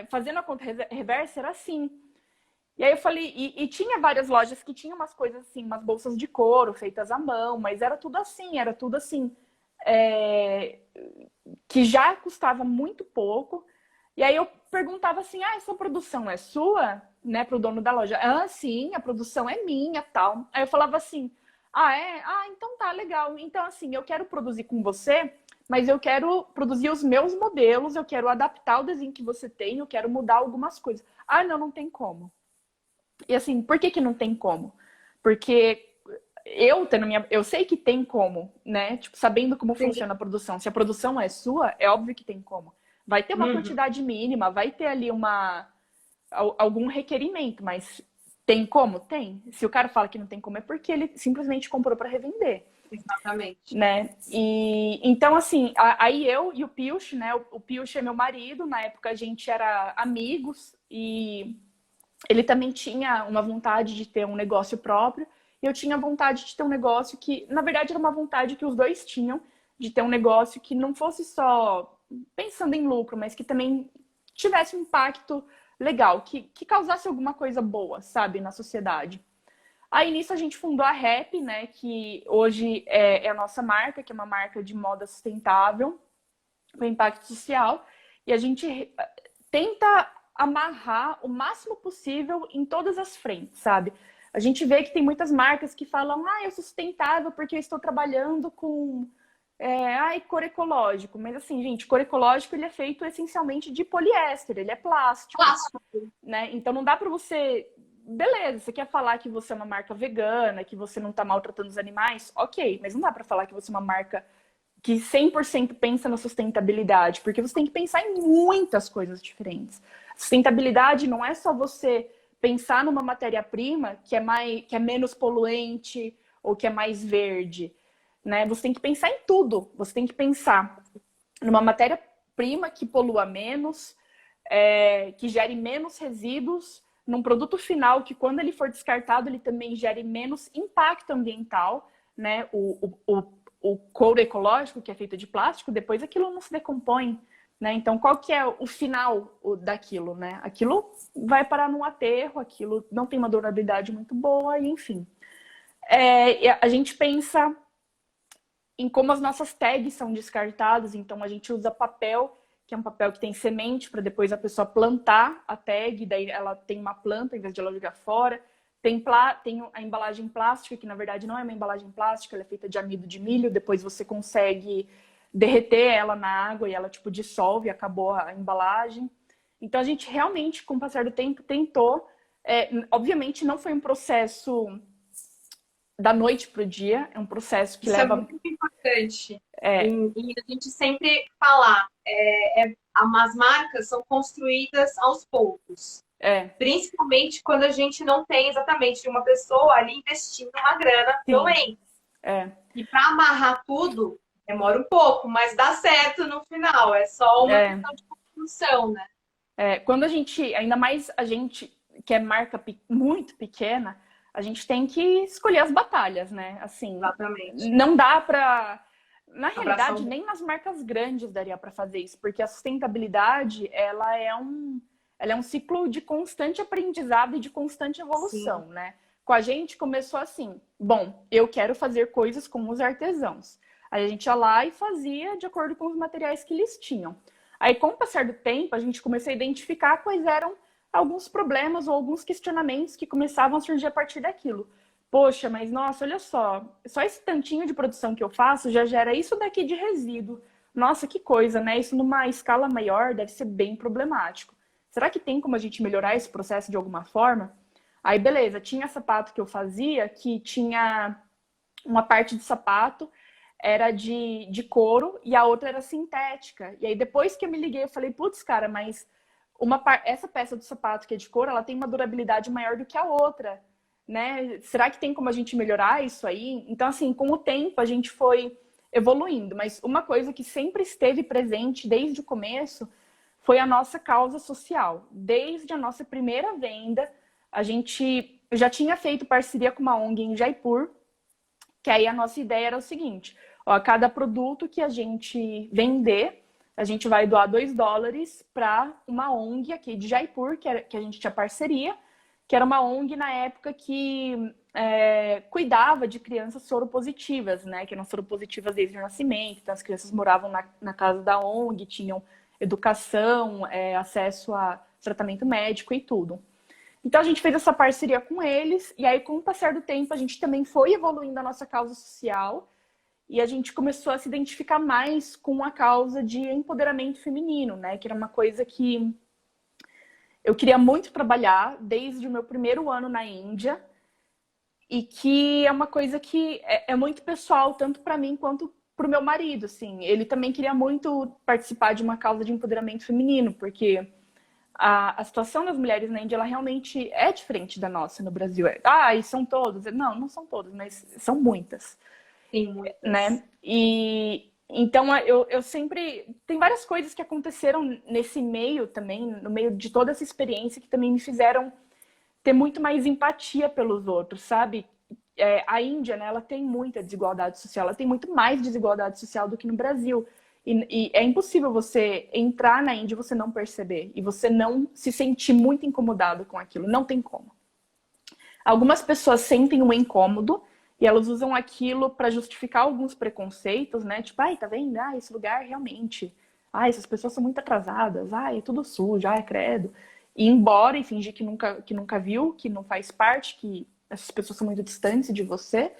Fazendo a conta reversa era assim. E aí eu falei, e tinha várias lojas que tinham umas coisas assim, umas bolsas de couro feitas à mão, mas era tudo assim, que já custava muito pouco. E aí eu perguntava assim, essa produção é sua? Né, pro dono da loja. Sim, a produção é minha, tal. Aí eu falava assim, então tá, legal. Então assim, eu quero produzir com você, mas eu quero produzir os meus modelos, eu quero adaptar o desenho que você tem, eu quero mudar algumas coisas. Não tem como. E assim, por que não tem como? Porque eu sei que tem como, né? Tipo, sabendo como funciona a produção. Se a produção é sua, é óbvio que tem como. Vai ter uma quantidade mínima, vai ter ali algum requerimento, mas tem como? Tem. Se o cara fala que não tem como, é porque ele simplesmente comprou para revender. Exatamente. Né? E então, assim, aí eu e o Piyush, né? O Piyush é meu marido, na época a gente era amigos e ele também tinha uma vontade de ter um negócio próprio e eu tinha vontade de ter um negócio que, na verdade, era uma vontade que os dois tinham de ter um negócio que não fosse só pensando em lucro, mas que também tivesse um impacto legal, que causasse alguma coisa boa, sabe, na sociedade. Aí nisso a gente fundou a Rap, né, que hoje é a nossa marca, que é uma marca de moda sustentável, com impacto social, e a gente tenta amarrar o máximo possível em todas as frentes, sabe? A gente vê que tem muitas marcas que falam, eu sou sustentável porque eu estou trabalhando com Ai, cor ecológico. Mas assim, gente, cor ecológico ele é feito essencialmente de poliéster, ele é plástico, Plástico. né? Então não dá para você... Beleza, você quer falar que você é uma marca vegana, que você não tá maltratando os animais? Ok, mas não dá para falar que você é uma marca que 100% pensa na sustentabilidade, porque você tem que pensar em muitas coisas diferentes. Sustentabilidade não é só você pensar numa matéria-prima que é menos poluente ou que é mais verde, né? Você tem que pensar em tudo. Você tem que pensar numa matéria-prima que polua menos, que gere menos resíduos, num produto final que, quando ele for descartado, ele também gere menos impacto ambiental, né? O couro ecológico, que é feito de plástico, depois aquilo não se decompõe, né? Então, qual que é o final daquilo, né? Aquilo vai parar num aterro, aquilo não tem uma durabilidade muito boa, e enfim. A gente pensa em como as nossas tags são descartadas, então a gente usa papel, que é um papel que tem semente, para depois a pessoa plantar a tag, daí ela tem uma planta em vez de ela jogar fora. Tem a embalagem plástica, que na verdade não é uma embalagem plástica, ela é feita de amido de milho, depois você consegue derreter ela na água e ela tipo dissolve, acabou a embalagem. Então a gente realmente, com o passar do tempo, tentou. Obviamente não foi um processo da noite para o dia, é um processo que Isso leva... é muito importante. E a gente sempre falar, as marcas são construídas aos poucos. Principalmente quando a gente não tem exatamente uma pessoa ali investindo uma grana violenta. E para amarrar tudo, demora um pouco, mas dá certo no final. É só uma questão de construção, né? Quando a gente, ainda mais a gente que é marca muito pequena, a gente tem que escolher as batalhas, né? Assim, exatamente. Não dá para... Na realidade, nem nas marcas grandes daria para fazer isso, porque a sustentabilidade, ela é um ciclo de constante aprendizado e de constante evolução, sim, né? Com a gente começou assim, bom, eu quero fazer coisas como os artesãos. Aí a gente ia lá e fazia de acordo com os materiais que eles tinham. Aí, com o passar do tempo, a gente começou a identificar quais eram alguns problemas ou alguns questionamentos que começavam a surgir a partir daquilo. Poxa, mas nossa, olha só esse tantinho de produção que eu faço já gera isso daqui de resíduo. Nossa, que coisa, né? Isso numa escala maior deve ser bem problemático. Será que tem como a gente melhorar esse processo de alguma forma? Aí, beleza, tinha sapato que eu fazia que tinha uma parte do sapato era de couro e a outra era sintética. E aí, depois que eu me liguei, eu falei, putz, cara, mas essa peça do sapato que é de couro, ela tem uma durabilidade maior do que a outra, né? Será que tem como a gente melhorar isso aí? Então, assim, com o tempo a gente foi evoluindo, mas uma coisa que sempre esteve presente desde o começo foi a nossa causa social. Desde a nossa primeira venda, a gente já tinha feito parceria com uma ONG em Jaipur, que aí a nossa ideia era o seguinte, ó, cada produto que a gente vender, a gente vai doar $2 para uma ONG aqui de Jaipur, que a gente tinha parceria, que era uma ONG na época que cuidava de crianças soropositivas, né? Que eram soropositivas desde o nascimento. Então, as crianças moravam na casa da ONG, tinham educação, acesso a tratamento médico e tudo. Então, a gente fez essa parceria com eles, e aí, com o passar do tempo, a gente também foi evoluindo a nossa causa social, e a gente começou a se identificar mais com a causa de empoderamento feminino, né? Que era uma coisa que eu queria muito trabalhar desde o meu primeiro ano na Índia, e que é uma coisa que é muito pessoal, tanto para mim quanto para o meu marido, assim. Ele também queria muito participar de uma causa de empoderamento feminino, porque a situação das mulheres na Índia, ela realmente é diferente da nossa no Brasil. E são todas? Não, não são todas, mas são muitas. Sim, muitas. Né? E então eu sempre... Tem várias coisas que aconteceram nesse meio também, no meio de toda essa experiência, que também me fizeram ter muito mais empatia pelos outros, sabe? A Índia, né, ela tem muita desigualdade social, ela tem muito mais desigualdade social do que no Brasil. E é impossível você entrar na Índia e você não perceber. E você não se sentir muito incomodado com aquilo. Não tem como. Algumas pessoas sentem um incômodo e elas usam aquilo para justificar alguns preconceitos, né? Tipo, tá vendo? Esse lugar realmente... essas pessoas são muito atrasadas. É tudo sujo. Credo. E ir embora e fingir que nunca viu, que não faz parte, que essas pessoas são muito distantes de você.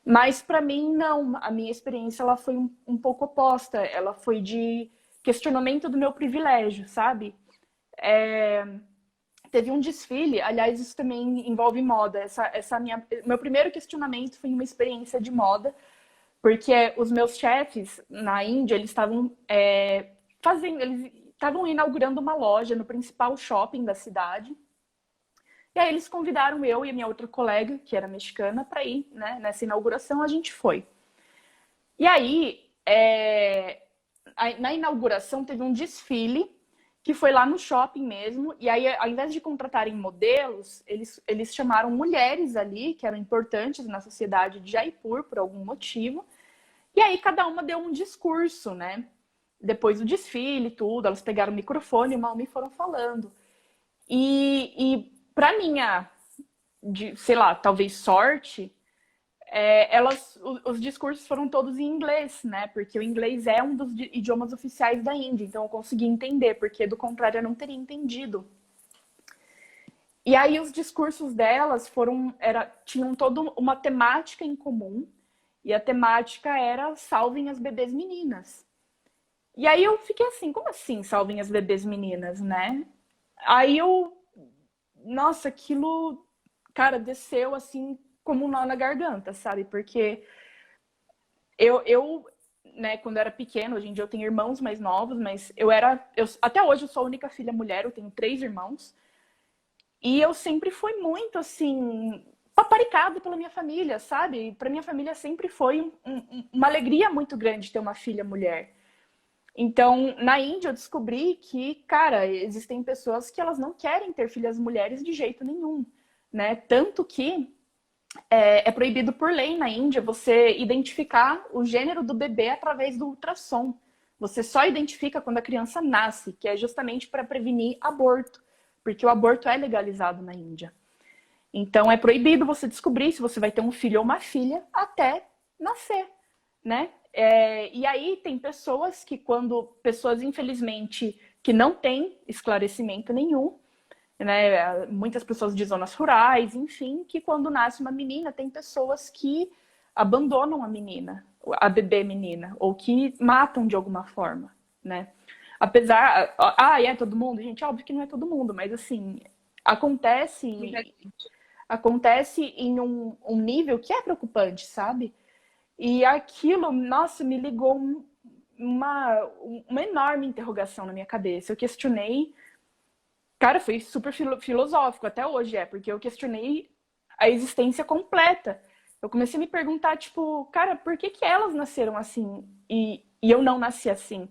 Mas para mim, não. A minha experiência ela foi um pouco oposta. Ela foi de questionamento do meu privilégio, sabe? É, teve um desfile, aliás, isso também envolve moda. Meu primeiro questionamento foi uma experiência de moda, porque os meus chefes na Índia, eles estavam eles estavam inaugurando uma loja no principal shopping da cidade. E aí eles convidaram eu e a minha outra colega, que era mexicana, para ir, né? Nessa inauguração a gente foi. E aí, na inauguração teve um desfile que foi lá no shopping mesmo. E aí, ao invés de contratarem modelos, eles chamaram mulheres ali, que eram importantes na sociedade de Jaipur, por algum motivo. E aí cada uma deu um discurso, né? Depois do desfile, tudo, elas pegaram o microfone e foram falando. E para minha, sei lá, talvez sorte, os discursos foram todos em inglês, né? Porque o inglês é um dos idiomas oficiais da Índia, então eu consegui entender, porque do contrário eu não teria entendido. E aí os discursos delas tinham toda uma temática em comum, e a temática era salvem as bebês meninas. E aí eu fiquei assim, como assim salvem as bebês meninas, né? Aí nossa, aquilo, cara, desceu assim como um nó na garganta, sabe? Porque né, quando eu era pequena, hoje em dia eu tenho irmãos mais novos, mas até hoje eu sou a única filha mulher, eu tenho 3 irmãos. E eu sempre fui muito, assim, paparicada pela minha família, sabe? Para minha família sempre foi uma alegria muito grande ter uma filha mulher. Então, na Índia eu descobri que, cara, existem pessoas que elas não querem ter filhas mulheres de jeito nenhum, né? Tanto que é proibido por lei na Índia você identificar o gênero do bebê através do ultrassom. Você só identifica quando a criança nasce, que é justamente para prevenir aborto, porque o aborto é legalizado na Índia. Então é proibido você descobrir se você vai ter um filho ou uma filha até nascer, né? E aí tem pessoas infelizmente, que não têm esclarecimento nenhum, né? Muitas pessoas de zonas rurais, enfim, que quando nasce uma menina, tem pessoas que abandonam a bebê menina, ou que matam de alguma forma, né? Apesar... é todo mundo? Gente, óbvio que não é todo mundo, mas assim, acontece em um nível que é preocupante, sabe? E aquilo, nossa, me ligou uma enorme interrogação na minha cabeça. Eu questionei, cara, foi super filosófico, até hoje porque eu questionei a existência completa. Eu comecei a me perguntar, tipo, cara, por que elas nasceram assim e eu não nasci assim?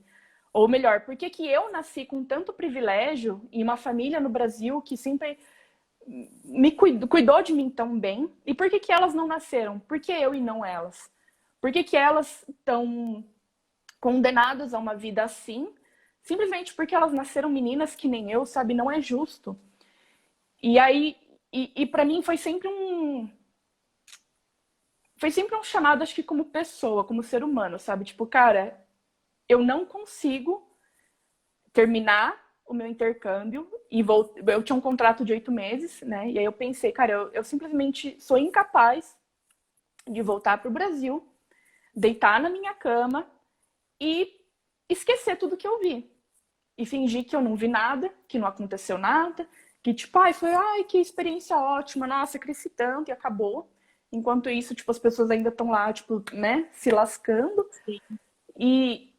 Ou melhor, por que eu nasci com tanto privilégio e uma família no Brasil que sempre cuidou de mim tão bem? E por que elas não nasceram? Por que eu e não elas? Por que elas estão condenadas a uma vida assim? Simplesmente porque elas nasceram meninas que nem eu, sabe? Não é justo. E aí, para mim foi sempre um chamado, acho que como pessoa, como ser humano, sabe? Tipo, cara, eu não consigo terminar o meu intercâmbio e eu tinha um contrato de 8 meses, né? E aí eu pensei, cara, eu simplesmente sou incapaz de voltar para o Brasil, deitar na minha cama e esquecer tudo que eu vi. E fingir que eu não vi nada, que não aconteceu nada, que tipo, que experiência ótima, nossa, cresci tanto e acabou. Enquanto isso, tipo, as pessoas ainda estão lá, tipo, né, se lascando. Sim. E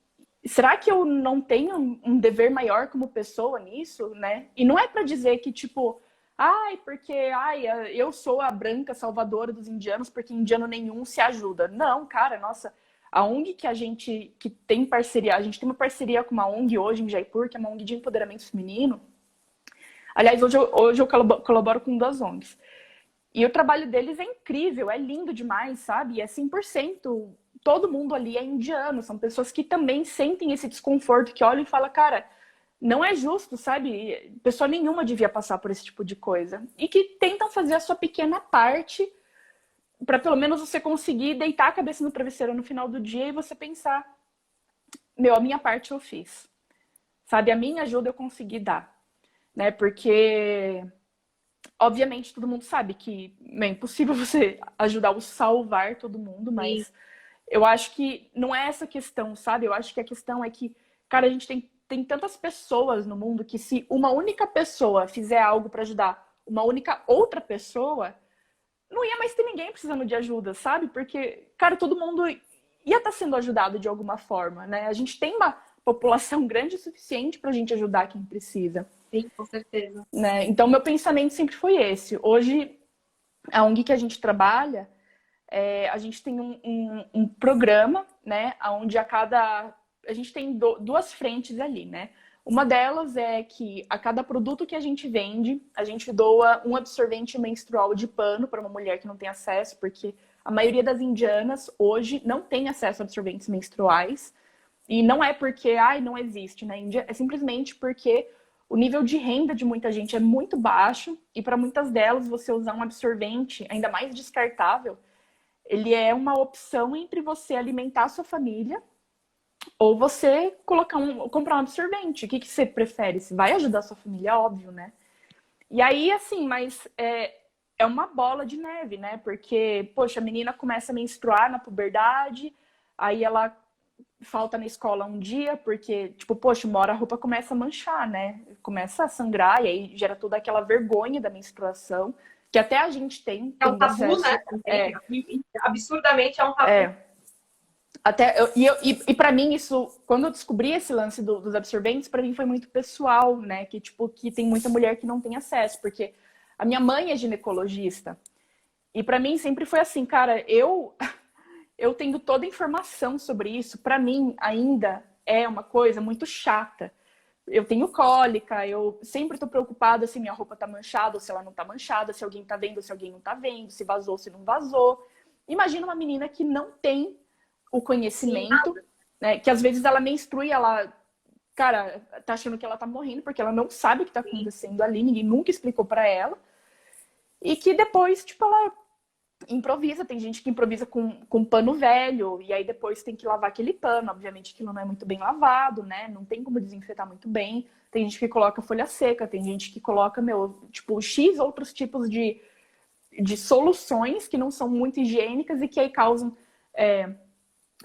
será que eu não tenho um dever maior como pessoa nisso, né? E não é para dizer que, tipo, porque eu sou a branca salvadora dos indianos, porque indiano nenhum se ajuda. Não, cara, nossa, a ONG que tem parceria, a gente tem uma parceria com uma ONG hoje em Jaipur, que é uma ONG de empoderamento feminino. Aliás, hoje eu colaboro com 2 ONGs. E o trabalho deles é incrível, é lindo demais, sabe? E é 100%, todo mundo ali é indiano, são pessoas que também sentem esse desconforto, que olham e falam, cara, não é justo, sabe? Pessoa nenhuma devia passar por esse tipo de coisa. E que tentam fazer a sua pequena parte para pelo menos você conseguir deitar a cabeça no travesseiro no final do dia e você pensar, a minha parte eu fiz. Sabe? A minha ajuda eu consegui dar. Né? Porque Obviamente, todo mundo sabe que é impossível você ajudar ou salvar todo mundo, Sim. mas eu acho que não é essa a questão, sabe? Eu acho que a questão é que, cara, a gente tem tantas pessoas no mundo que se uma única pessoa fizer algo para ajudar uma única outra pessoa, não ia mais ter ninguém precisando de ajuda, sabe? Porque, cara, todo mundo ia estar sendo ajudado de alguma forma, né? A gente tem uma população grande o suficiente para a gente ajudar quem precisa, Sim, com certeza. né? Então, meu pensamento sempre foi esse. Hoje, a ONG que a gente trabalha, a gente tem um programa, né? Onde a gente tem duas frentes ali, né? Uma delas é que a cada produto que a gente vende, a gente doa um absorvente menstrual de pano para uma mulher que não tem acesso, porque a maioria das indianas hoje não tem acesso a absorventes menstruais. E não é porque, ai, não existe na Índia, é simplesmente porque o nível de renda de muita gente é muito baixo e para muitas delas você usar um absorvente, ainda mais descartável, ele é uma opção entre você alimentar a sua família ou você comprar um absorvente. O que você prefere? Se vai ajudar a sua família, óbvio, né? E aí, assim, mas é uma bola de neve, né? Porque, poxa, a menina começa a menstruar na puberdade, aí ela falta na escola um dia, porque, tipo, poxa, uma hora a roupa começa a manchar, né? Começa a sangrar, e aí gera toda aquela vergonha da menstruação, que até a gente tem, É um tendo tabu, acesso. né? Também. Absurdamente é um tabu. E para mim isso, quando eu descobri esse lance dos absorventes, para mim foi muito pessoal, né? Que tipo que tem muita mulher que não tem acesso, porque a minha mãe é ginecologista e para mim sempre foi assim, cara, eu tenho toda a informação sobre isso, para mim ainda é uma coisa muito chata. Eu tenho cólica, eu sempre tô preocupada se minha roupa tá manchada ou se ela não tá manchada, se alguém tá vendo, se alguém não tá vendo, se vazou, se não vazou. Imagina uma menina que não tem o conhecimento, né? Que às vezes ela menstrua e ela, cara, tá achando que ela tá morrendo porque ela não sabe o que tá acontecendo ali, ninguém nunca explicou para ela. E que depois, tipo, ela improvisa. Tem gente que improvisa com pano velho, e aí depois tem que lavar aquele pano. Obviamente aquilo não é muito bem lavado, né? Não tem como desinfetar muito bem. Tem gente que coloca folha seca, tem gente que coloca, tipo, X outros tipos de soluções que não são muito higiênicas e que aí causam,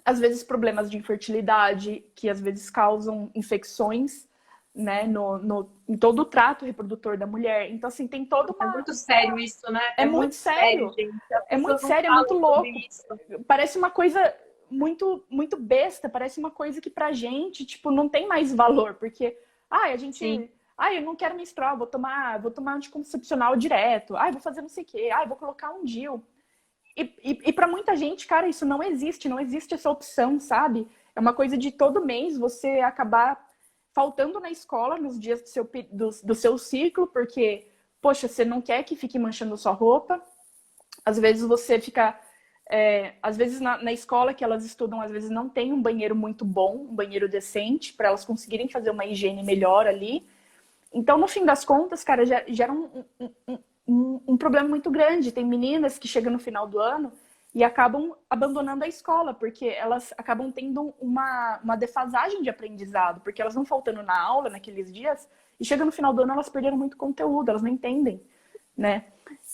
às vezes, problemas de infertilidade, que às vezes causam infecções, né, em todo o trato reprodutor da mulher. Então, assim, tem toda uma... É muito sério isso, né? É muito sério, gente. é muito sério, é muito louco. Parece uma coisa muito, muito besta, parece uma coisa que pra gente, tipo, não tem mais valor, porque, a gente... Sim. Eu não quero menstruar, vou tomar anticoncepcional direto. Vou fazer não sei o quê. Vou colocar um DIU. E para muita gente, cara, isso não existe essa opção, sabe? É uma coisa de todo mês você acabar faltando na escola nos dias do seu ciclo, porque, poxa, você não quer que fique manchando sua roupa. Às vezes você fica... às vezes na escola que elas estudam, às vezes não tem um banheiro muito bom, um banheiro decente, para elas conseguirem fazer uma higiene melhor ali. Então, no fim das contas, cara, gera um problema muito grande. Tem meninas que chegam no final do ano e acabam abandonando a escola, porque elas acabam tendo uma defasagem de aprendizado, porque elas vão faltando na aula naqueles dias e chega no final do ano elas perderam muito conteúdo, elas não entendem, né?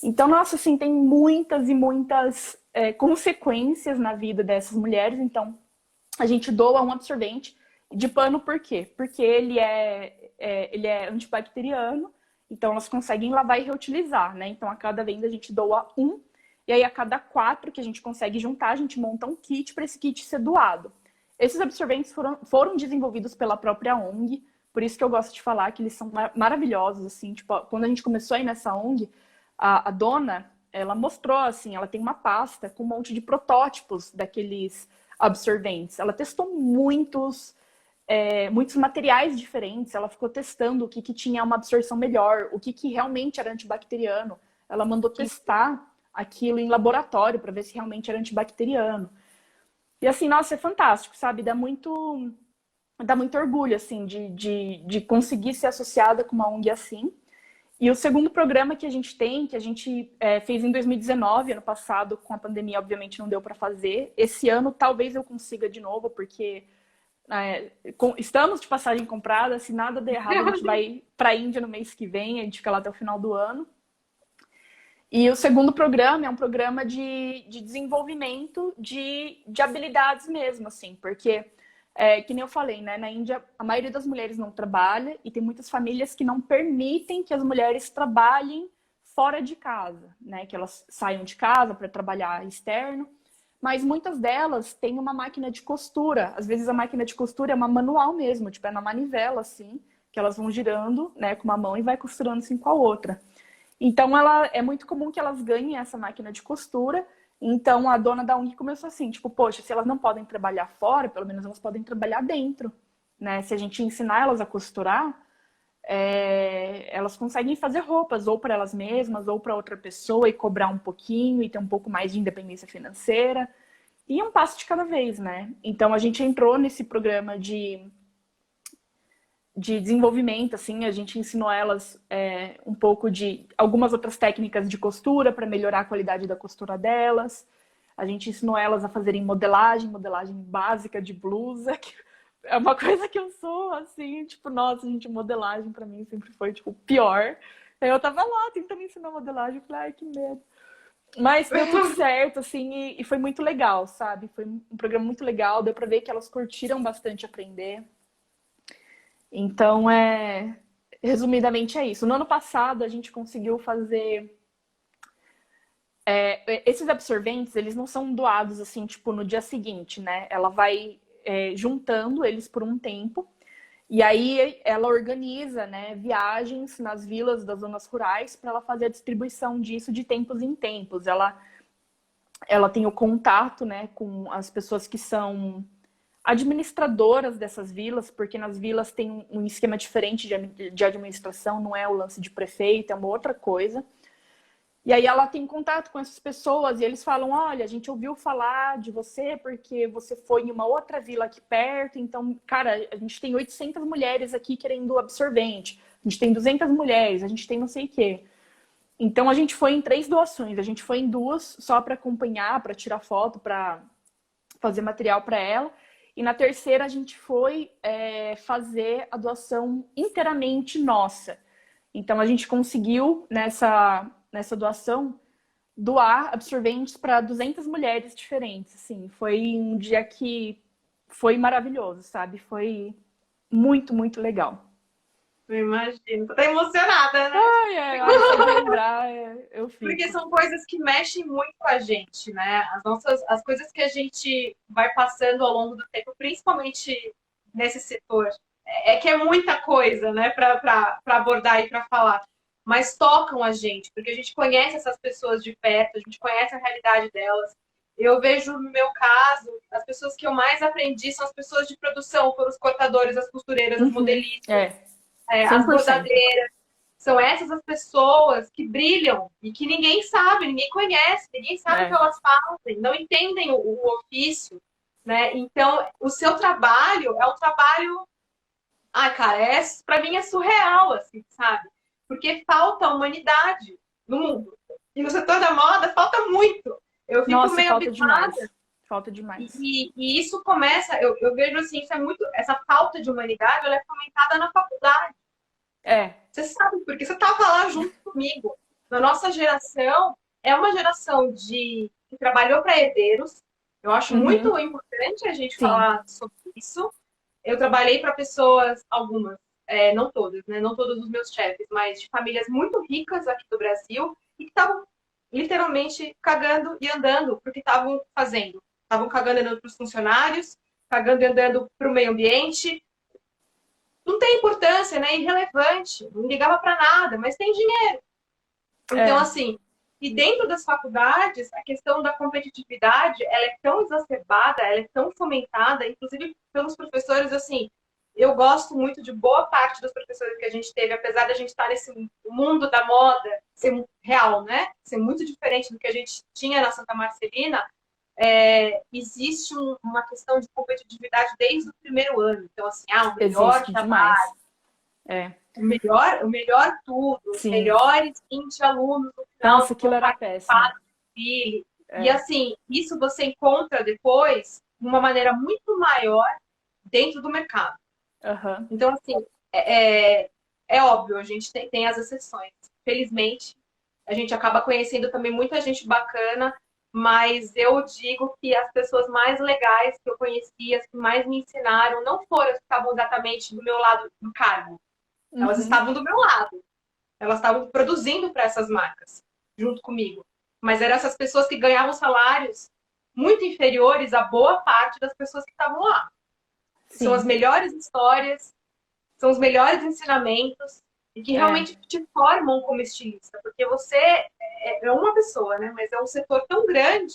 Então, nossa, assim, tem muitas e muitas consequências na vida dessas mulheres. Então, a gente doa um absorvente de pano, por quê? Porque ele é antibacteriano, então elas conseguem lavar e reutilizar, né? Então a cada venda a gente doa um, e aí a cada 4 que a gente consegue juntar, a gente monta um kit para esse kit ser doado. Esses absorventes foram desenvolvidos pela própria ONG, por isso que eu gosto de falar que eles são maravilhosos, assim, tipo, quando a gente começou a ir nessa ONG, a dona, ela mostrou, assim, ela tem uma pasta com um monte de protótipos daqueles absorventes. Ela testou muitos materiais diferentes, ela ficou testando o que tinha uma absorção melhor, o que realmente era antibacteriano. Ela mandou testar aquilo em laboratório para ver se realmente era antibacteriano. E assim, nossa, é fantástico, sabe? Dá muito orgulho, assim, de conseguir ser associada com uma ONG assim. E o segundo programa que a gente tem, que a gente fez em 2019, ano passado, com a pandemia, obviamente não deu para fazer. Esse ano talvez eu consiga de novo, porque estamos de passagem comprada. Se nada der errado, a gente vai para a Índia no mês que vem, a gente fica lá até o final do ano. E o segundo programa é um programa de desenvolvimento de habilidades mesmo, assim, porque, que nem eu falei, né, na Índia a maioria das mulheres não trabalha e tem muitas famílias que não permitem que as mulheres trabalhem fora de casa, né, que elas saiam de casa para trabalhar externo, mas muitas delas têm uma máquina de costura. Às vezes a máquina de costura é uma manual mesmo, tipo, é na manivela, assim, que elas vão girando, né, com uma mão e vai costurando assim com a outra. Então, é muito comum que elas ganhem essa máquina de costura. Então, a dona da ONG começou assim, tipo, poxa, se elas não podem trabalhar fora, pelo menos elas podem trabalhar dentro, né? Se a gente ensinar elas a costurar, elas conseguem fazer roupas, ou para elas mesmas, ou para outra pessoa, e cobrar um pouquinho, e ter um pouco mais de independência financeira. E um passo de cada vez, né? Então, a gente entrou nesse programa de desenvolvimento, assim, a gente ensinou elas um pouco de algumas outras técnicas de costura para melhorar a qualidade da costura delas. A gente ensinou elas a fazerem modelagem básica de blusa, que é uma coisa que eu sou, assim, tipo, nossa, gente, modelagem para mim sempre foi, tipo, pior. Aí eu tava lá tentando ensinar modelagem, eu falei, ai, que medo. Mas deu tudo certo, assim, e foi muito legal, sabe? Foi um programa muito legal, deu para ver que elas curtiram bastante aprender. Então, resumidamente é isso. No ano passado, a gente conseguiu fazer... esses absorventes, eles não são doados, assim, tipo, no dia seguinte, né? Ela vai juntando eles por um tempo. E aí, ela organiza, né, viagens nas vilas das zonas rurais para ela fazer a distribuição disso de tempos em tempos. Ela tem o contato, né, com as pessoas que são administradoras dessas vilas, porque nas vilas tem um esquema diferente de administração, não é o lance de prefeito, é uma outra coisa. E aí ela tem contato com essas pessoas e eles falam, olha, a gente ouviu falar de você porque você foi em uma outra vila aqui perto, então, cara, a gente tem 800 mulheres aqui querendo absorvente, a gente tem 200 mulheres, a gente tem não sei o quê. Então a gente foi em 3 doações, a gente foi em 2 só para acompanhar, para tirar foto, para fazer material para ela. E na terceira a gente foi fazer a doação inteiramente nossa. Então a gente conseguiu nessa doação doar absorventes para 200 mulheres diferentes. Assim, foi um dia que foi maravilhoso, sabe? Foi muito, muito legal. Eu imagino. Tô até emocionada, né? Só de lembrar, eu fico. Porque são coisas que mexem muito com a gente, né? As coisas que a gente vai passando ao longo do tempo, principalmente nesse setor, que é muita coisa, né, para abordar e para falar, mas tocam a gente, porque a gente conhece essas pessoas de perto, a gente conhece a realidade delas. Eu vejo no meu caso, as pessoas que eu mais aprendi são as pessoas de produção, foram os cortadores, as costureiras, os modelistas, as bordadeiras. São essas as pessoas que brilham e que ninguém sabe, ninguém conhece, ninguém sabe o que elas fazem, não entendem o ofício, né? Então, o seu trabalho é um trabalho... Ai, cara, pra mim é surreal, assim, sabe? Porque falta humanidade no mundo. E no setor da moda falta muito. Eu fico Nossa, meio falta habituada. demais. Falta demais. E isso começa, eu vejo assim, isso é muito, essa falta de humanidade, ela é fomentada na faculdade. Você sabe, porque você estava lá junto comigo. Na nossa geração, é uma geração que trabalhou para herdeiros. Eu acho muito importante a gente falar sobre isso. Eu trabalhei para pessoas, algumas, não todas, né? Não todos os meus chefes, mas de famílias muito ricas aqui do Brasil e que estavam literalmente cagando e andando porque estavam fazendo. Estavam cagando e andando para os funcionários, cagando e andando para o meio ambiente. Não tem importância, né? Irrelevante, não ligava para nada, mas tem dinheiro. Então, assim, e dentro das faculdades, a questão da competitividade, ela é tão exacerbada, ela é tão fomentada, inclusive pelos professores, assim, eu gosto muito de boa parte dos professores que a gente teve, apesar de a gente estar nesse mundo da moda ser real, né? Ser muito diferente do que a gente tinha na Santa Marcelina, existe uma questão de competitividade desde o primeiro ano. Então, assim, o melhor trabalho, o melhor tudo, os melhores 20 alunos no final. Nossa, aquilo era péssimo. E assim, isso você encontra depois de uma maneira muito maior dentro do mercado. Então, assim, é óbvio, a gente tem as exceções. Felizmente, a gente acaba conhecendo também muita gente bacana, mas eu digo que as pessoas mais legais que eu conheci, as que mais me ensinaram, não foram as que estavam exatamente do meu lado do cargo. Elas Uhum. estavam do meu lado. Elas estavam produzindo para essas marcas, junto comigo. Mas eram essas pessoas que ganhavam salários muito inferiores a boa parte das pessoas que estavam lá. São as Sim, melhores histórias, são os melhores ensinamentos e que é. realmente te formam como estilista, porque você é uma pessoa, né? Mas é um setor tão grande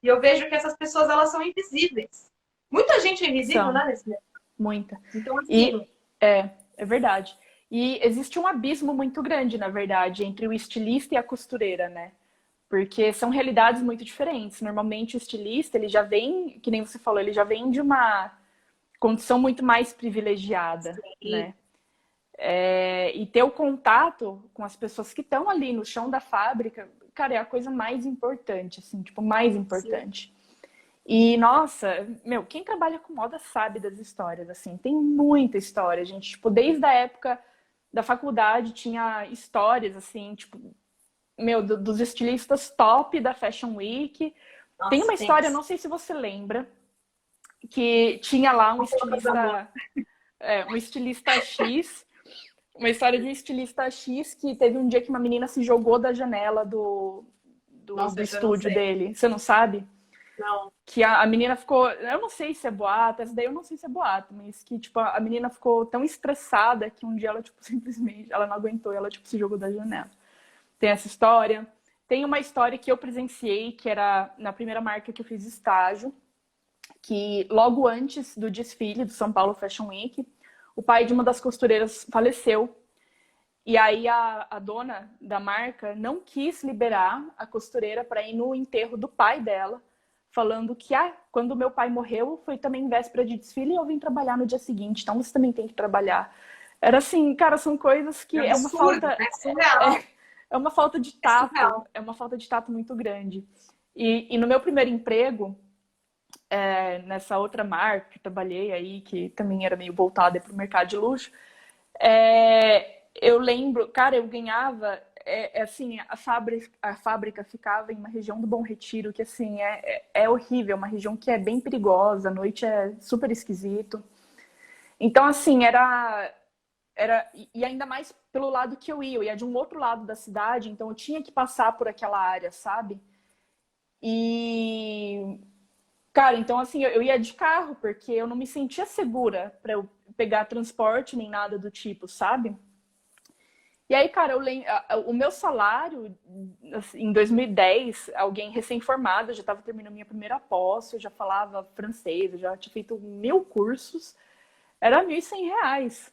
e eu vejo que essas pessoas elas são invisíveis. Muita gente é invisível, São, né, nesse mercado. muita. Então, E assim, é verdade. E existe um abismo muito grande, na verdade, entre o estilista e a costureira, né? Porque são realidades muito diferentes. Normalmente o estilista, ele já vem, que nem você falou, ele já vem de uma condição muito mais privilegiada, e, né? E ter o contato com as pessoas que estão ali no chão da fábrica, cara, é a coisa mais importante, assim, tipo, mais sim, importante. E, nossa, meu, quem trabalha com moda sabe das histórias, assim, tem muita história, gente. Tipo, desde a época da faculdade tinha histórias, assim, tipo, meu, dos estilistas top da Fashion Week. Tem nossa, uma tem. história, não sei se você lembra, que tinha lá um estilista X, uma história de um estilista X que teve um dia que uma menina se jogou da janela do Nossa, esse eu não estúdio sei. dele. Você não sabe? Não. Que a menina ficou. Eu não sei se é boato, essa daí eu não sei se é boato, mas que, tipo, a menina ficou tão estressada que um dia ela, tipo, simplesmente ela não aguentou e ela, tipo, se jogou da janela. Tem essa história. Tem uma história que eu presenciei, que era na primeira marca que eu fiz estágio, que logo antes do desfile do São Paulo Fashion Week, o pai de uma das costureiras faleceu. E aí a dona da marca não quis liberar a costureira para ir no enterro do pai dela, falando que quando meu pai morreu foi também véspera de desfile e eu vim trabalhar no dia seguinte, então você também tem que trabalhar. Era assim, cara, são coisas É que absurdo, é surreal. é uma falta de É tato, surreal. é uma falta de tato muito grande. E no meu primeiro emprego, nessa outra marca que eu trabalhei aí, que também era meio voltada para o mercado de luxo, eu lembro, cara, eu ganhava, assim, a fábrica ficava em uma região do Bom Retiro, que assim, é horrível, uma região que é bem perigosa, à noite é super esquisito. Então, assim, e ainda mais pelo lado que eu ia de um outro lado da cidade, então eu tinha que passar por aquela área, sabe? E, cara, então assim, eu ia de carro, porque eu não me sentia segura para eu pegar transporte nem nada do tipo, sabe? E aí, cara, o meu salário assim, em 2010, alguém recém-formado, eu já estava terminando minha primeira pós, eu já falava francês, eu já tinha feito 1000 cursos, era R$ 1.100.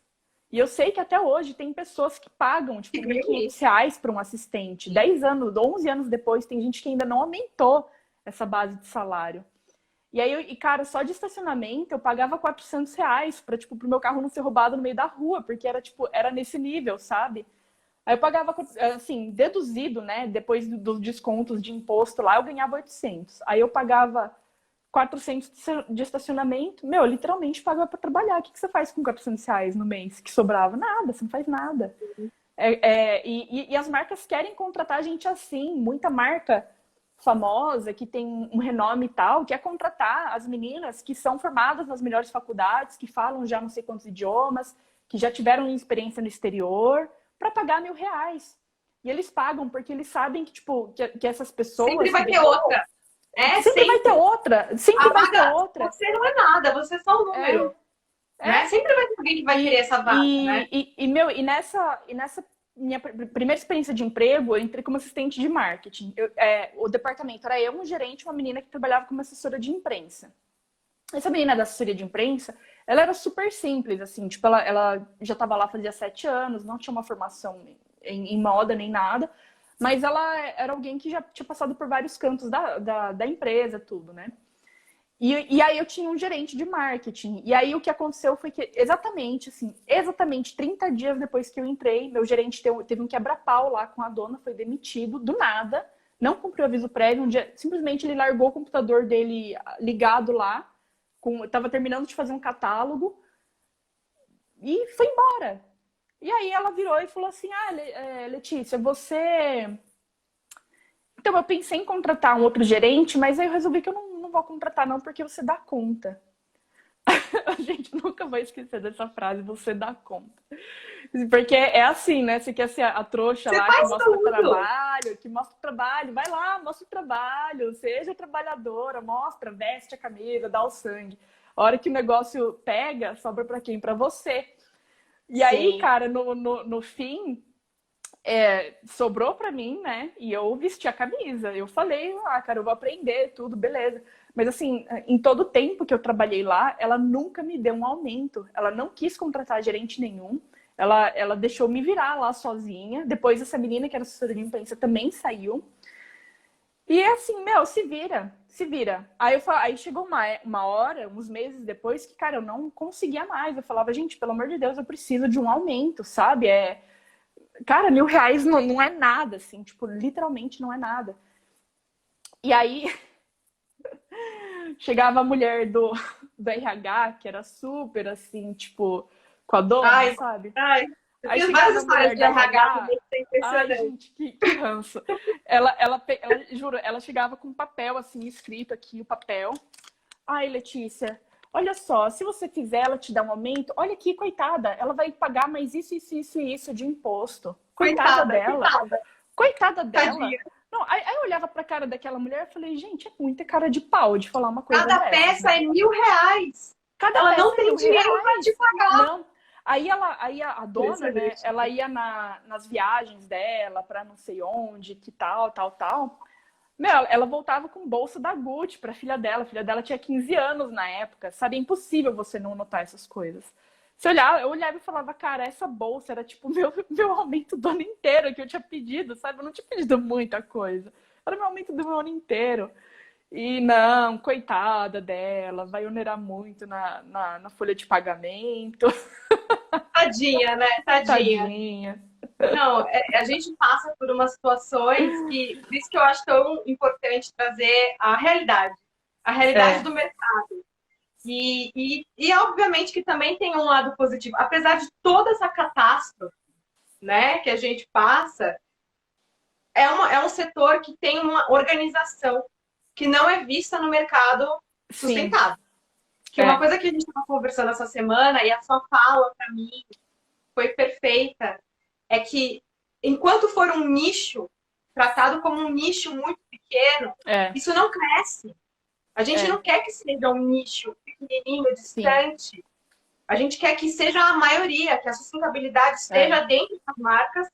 E eu sei que até hoje tem pessoas que pagam, tipo, Que R$ 1.500 delícia. para um assistente. 10 anos, 11 anos depois, tem gente que ainda não aumentou essa base de salário. E aí, cara, só de estacionamento eu pagava R$ 400 para, tipo, pro meu carro não ser roubado no meio da rua, porque era, tipo, era nesse nível, sabe? Aí eu pagava, assim, deduzido, né? Depois dos descontos de imposto lá, eu ganhava 800. Aí eu pagava 400 de estacionamento. Meu, eu literalmente pagava para trabalhar. O que você faz com R$ 400 no mês que sobrava? Nada, você não faz nada. E as marcas querem contratar a gente assim. Muita marca famosa, que tem um renome e tal, quer contratar as meninas que são formadas nas melhores faculdades, que falam já não sei quantos idiomas, que já tiveram experiência no exterior, para pagar R$ 1.000. E eles pagam porque eles sabem que, tipo, que essas Sempre pessoas que vai ter vêm. outra. É Sempre vai ter sempre. outra, sempre A vai ter vaga, outra. você não é nada, você é só um É, número. Né? é. Sempre vai ter alguém que vai querer E, essa vaga, né? meu, nessa minha primeira experiência de emprego, eu entrei como assistente de marketing. O departamento era eu, um gerente, uma menina que trabalhava como assessora de imprensa. Essa menina da assessoria de imprensa, ela era super simples, assim, tipo, ela já estava lá fazia 7 anos, não tinha uma formação em moda nem nada, mas ela era alguém que já tinha passado por vários cantos da empresa, tudo, né? E aí eu tinha um gerente de marketing. E aí o que aconteceu foi que exatamente 30 dias depois que eu entrei, meu gerente teve um quebra-pau lá com a dona, foi demitido do nada, não cumpriu aviso prévio, um dia simplesmente ele largou o computador dele ligado lá, tava terminando de fazer um catálogo e foi embora. E aí ela virou e falou assim: Letícia, você Então, eu pensei em contratar um outro gerente, mas aí eu resolvi que eu não vou contratar, não, porque você dá conta. A gente nunca vai esquecer dessa frase, você dá conta. Porque é assim, né? Você quer ser a trouxa Você lá que faz mostra tudo. trabalho, vai lá, mostra o trabalho, seja trabalhadora, mostra, veste a camisa, dá o sangue. A hora que o negócio pega, sobra pra quem? Pra você. E aí, Sim. cara, no fim, sobrou pra mim, né? E eu vesti a camisa. Eu falei, cara, eu vou aprender tudo, beleza. Mas assim, em todo o tempo que eu trabalhei lá, ela nunca me deu um aumento. Ela não quis contratar gerente nenhum. Ela deixou me virar lá sozinha. Depois essa menina que era assessora de imprensa também saiu. E é assim, meu, se vira, se vira. Aí chegou uma hora, uns meses depois, que, cara, eu não conseguia mais. Eu falava, gente, pelo amor de Deus, eu preciso de um aumento, sabe? Cara, R$ 1.000 não é nada, assim, tipo, literalmente não é nada. E aí chegava a mulher do RH, que era super assim, tipo, com a dona, Ai, sabe? ai. Eu Aí tenho várias chegava a histórias mulher de do RH RH, também que é ai, impressionante. gente, que ranço. Juro, ela chegava com um papel assim, escrito aqui, o papel. Ai, Letícia, olha só, se você fizer, ela te dá um aumento. Olha aqui, coitada, ela vai pagar mais isso e isso de imposto. Coitada Coitada, dela. coitada, Coitada dela. tadinha. Não, aí eu olhava pra cara daquela mulher e falei, gente, é muita cara de pau de falar uma coisa Cada dessas, peça é né? R$ 1.000. Cada Ela não peça é tem mil dinheiro para te reais. pagar. Não. Aí a dona, né, Impressionante. ela ia nas viagens dela pra não sei onde, que tal. Meu, ela voltava com bolsa da Gucci pra filha dela. A filha dela tinha 15 anos na época, sabe? É impossível você não notar essas coisas. Eu olhava e falava, cara, essa bolsa era tipo meu aumento do ano inteiro que eu tinha pedido, sabe? Eu não tinha pedido muita coisa. Era meu aumento do meu ano inteiro. E não, coitada dela, vai onerar muito na folha de pagamento. Tadinha, né? Tadinha. Tadinha. Não, a gente passa por umas situações que, por isso que eu acho tão importante trazer a realidade É, do mercado. Obviamente que também tem um lado positivo. Apesar de toda essa catástrofe, né, que a gente passa, é um setor que tem uma organização que não é vista no mercado sim, sustentável. Que uma é, coisa que a gente estava conversando essa semana, e a sua fala para mim foi perfeita, é que enquanto for um nicho, tratado como um nicho muito pequeno, é, isso não cresce. A gente é, não quer que seja um nicho pequenininho, sim, distante. A gente quer que seja a maioria, que a sustentabilidade é, esteja dentro das marcas,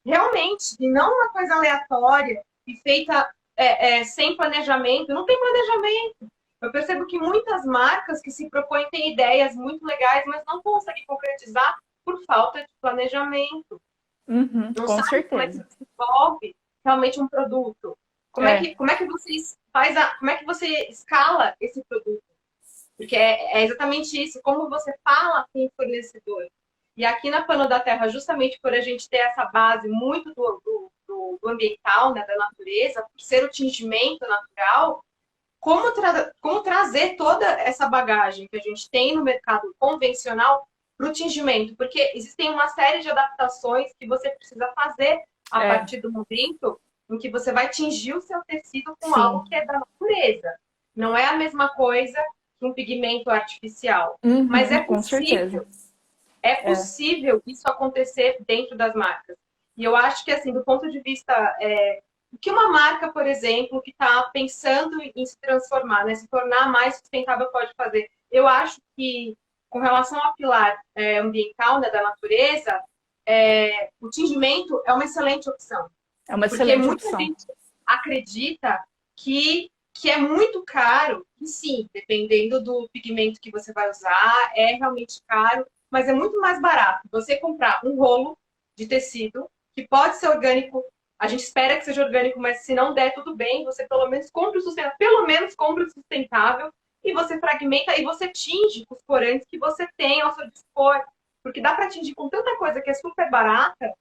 realmente, e não uma coisa aleatória e feita sem planejamento. Não tem planejamento. Eu percebo que muitas marcas que se propõem têm ideias muito legais, mas não conseguem concretizar por falta de planejamento. uhum, Não com sabe como é que certeza. desenvolve realmente um produto. É, Como é que você como é que você escala esse produto? Porque é exatamente isso, como você fala com o fornecedor. E aqui na Pano da Terra, justamente por a gente ter essa base muito do ambiental, né, da natureza, por ser o tingimento natural, como trazer toda essa bagagem que a gente tem no mercado convencional para o tingimento? Porque existem uma série de adaptações que você precisa fazer a é, partir do momento em que você vai tingir o seu tecido com algo sim, que é da natureza. Não é a mesma coisa que um pigmento artificial. Mas uhum, com certeza. é É, possível isso acontecer dentro das marcas. E eu acho que, assim, do ponto de vista o que uma marca, por exemplo, que está pensando em se transformar, né, se tornar mais sustentável pode fazer? Eu acho que, com relação ao pilar ambiental, né, da natureza, o tingimento é uma excelente opção. é uma Porque excelente muita opção. gente acredita que é muito caro, e sim, dependendo do pigmento que você vai usar, é realmente caro, mas é muito mais barato você comprar um rolo de tecido, que pode ser orgânico, a gente espera que seja orgânico, mas se não der, tudo bem, você pelo menos compre o sustentável, e você fragmenta e você tinge os corantes que você tem ao seu dispor. Porque dá para tingir com tanta coisa que é super barata,